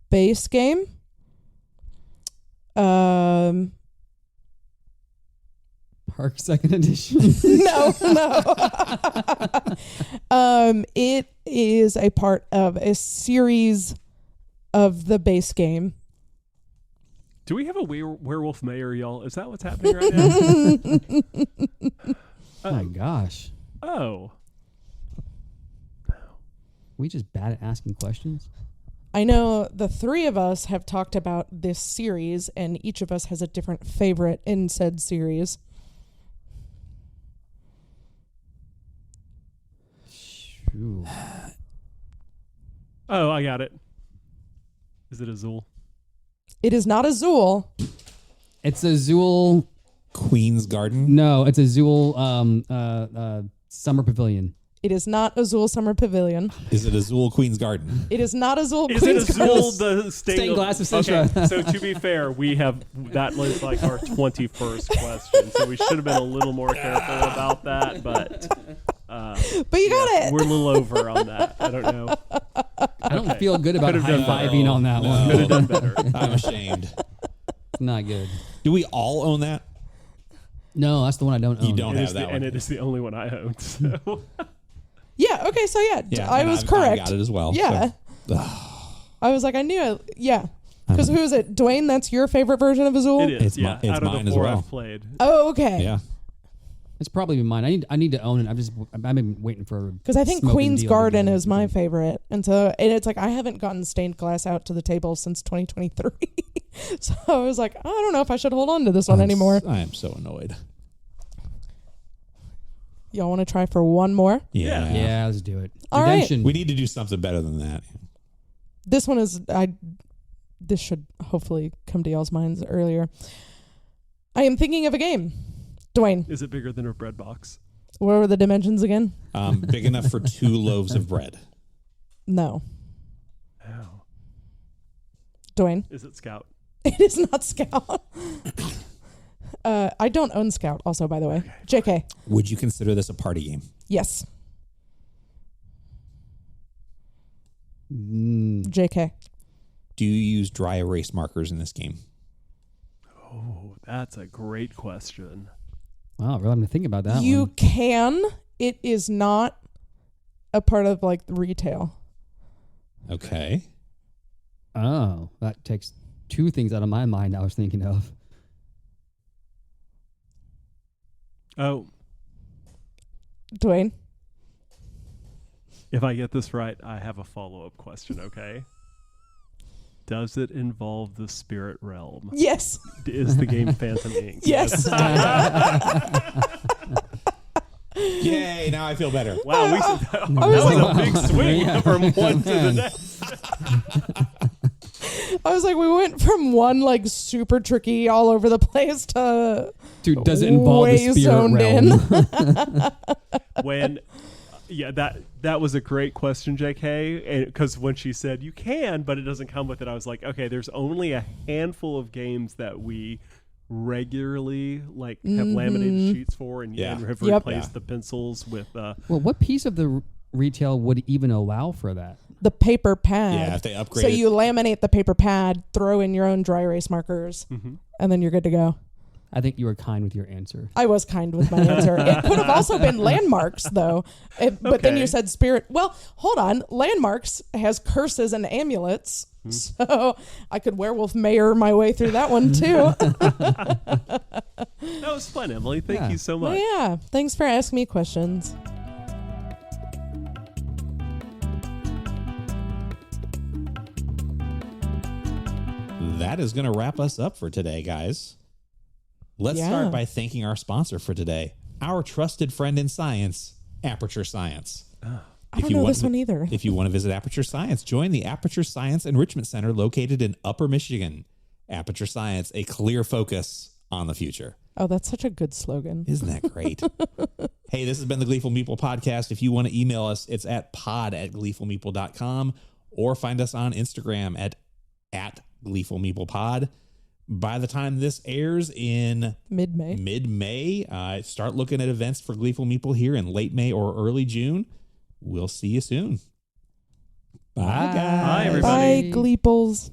base game. Park Second Edition. No. It is a part of a series of the base game. Do we have a werewolf mayor, y'all? Is that what's happening right now? Oh my gosh. Oh. We just bad at asking questions? I know the three of us have talked about this series, and each of us has a different favorite in said series. Ooh. Oh, I got it. Is it Azul? It is not Azul. It's Azul. Queen's Garden. No, it's Azul Summer Pavilion. It is not Azul Summer Pavilion. Is it Azul Queen's Garden? It is not Azul Is Queen's it Garden. Azul the Stained glass of Centra. Okay, so to be fair, we have that was like our 21st question, so we should have been a little more careful about that. But But you got it. we're a little over on that. I don't know. I don't feel good about Could have done high-fiving on that one. Could have done better. I'm ashamed. Not good. Do we all own that? No, that's the one I don't own. You don't It have is that one. and it is the only one I own. So. Yeah. Okay. So Yeah, I and was I've correct. got it as well. Yeah. So. I was like, I knew it. Yeah. Because who is it? Dwayne, that's your favorite version of Azul? It is. It's yeah, it's out of mine the as 4 well. I've played. Oh, okay. Yeah. It's probably mine. I need to own it. I've been waiting for. Because I think Smoking Queen's deal Garden to is my favorite. And it's like I haven't gotten stained glass out to the table since 2023. So I was like, I don't know if I should hold on to this one anymore. I am so annoyed. Y'all want to try for one more? Yeah. Yeah, let's do it. All right. Redemption. We need to do something better than that. This one is this should hopefully come to y'all's minds earlier. I am thinking of a game. Dwayne, Is it bigger than a bread box? what were the dimensions again? Big enough for 2 loaves of bread. No. Oh. Dwayne, Is it Scout? it is not Scout. I don't own Scout also, by the way. JK. Would you consider this a party game? Yes. Mm, JK. Do you use dry erase markers in this game? Oh, that's a great question. wow, really, I'm gonna think about that You one. can. It is not a part of like retail. Okay. Oh, that takes 2 things out of my mind. I was thinking of. Oh, Dwayne. if I get this right, I have a follow-up question, okay? Does it involve the spirit realm? Yes. Is the game Phantom Ink? Yes. Yay, now I feel better. Wow, that was a big swing Yeah. from one to the next. I was like, we went from one like super tricky all over the place to Dude, does it involve way the spirit zoned realm? When, yeah, that was a great question, JK. Because when she said you can, but it doesn't come with it, I was like, okay, there's only a handful of games that we regularly like have laminated sheets for, and Yeah. have Yep. replaced the pencils with. Well, what piece of the retail would even allow for that? the paper pad. Yeah, if they upgrade So it. you laminate the paper pad, throw in your own dry erase markers, and then you're good to go. I think you were kind with your answer. I was kind with my answer. It could have also been landmarks, though. But then Okay. you said spirit. Well, hold on. Landmarks has curses and amulets. So I could werewolf mayor my way through that one, too. That was fun, Emily. Thank Yeah. you so Well, much. yeah. Thanks for asking me questions. That is going to wrap us up for today, guys. Let's Yeah. start by thanking our sponsor for today, our trusted friend in science, Aperture Science. I don't know this one either. If you want to visit Aperture Science, join the Aperture Science Enrichment Center located in Upper Michigan. Aperture Science, a clear focus on the future. Oh, that's such a good slogan. Isn't that great? Hey, this has been the Gleeful Meeple podcast. If you want to email us, it's at pod@gleefulmeeple.com or find us on Instagram at Gleeful Meeple Pod. By the time this airs in Mid-May. mid-May, start looking at events for Gleeful Meeple here in late May or early June. We'll see you soon. Bye, guys. Bye, everybody. Bye, Gleeples.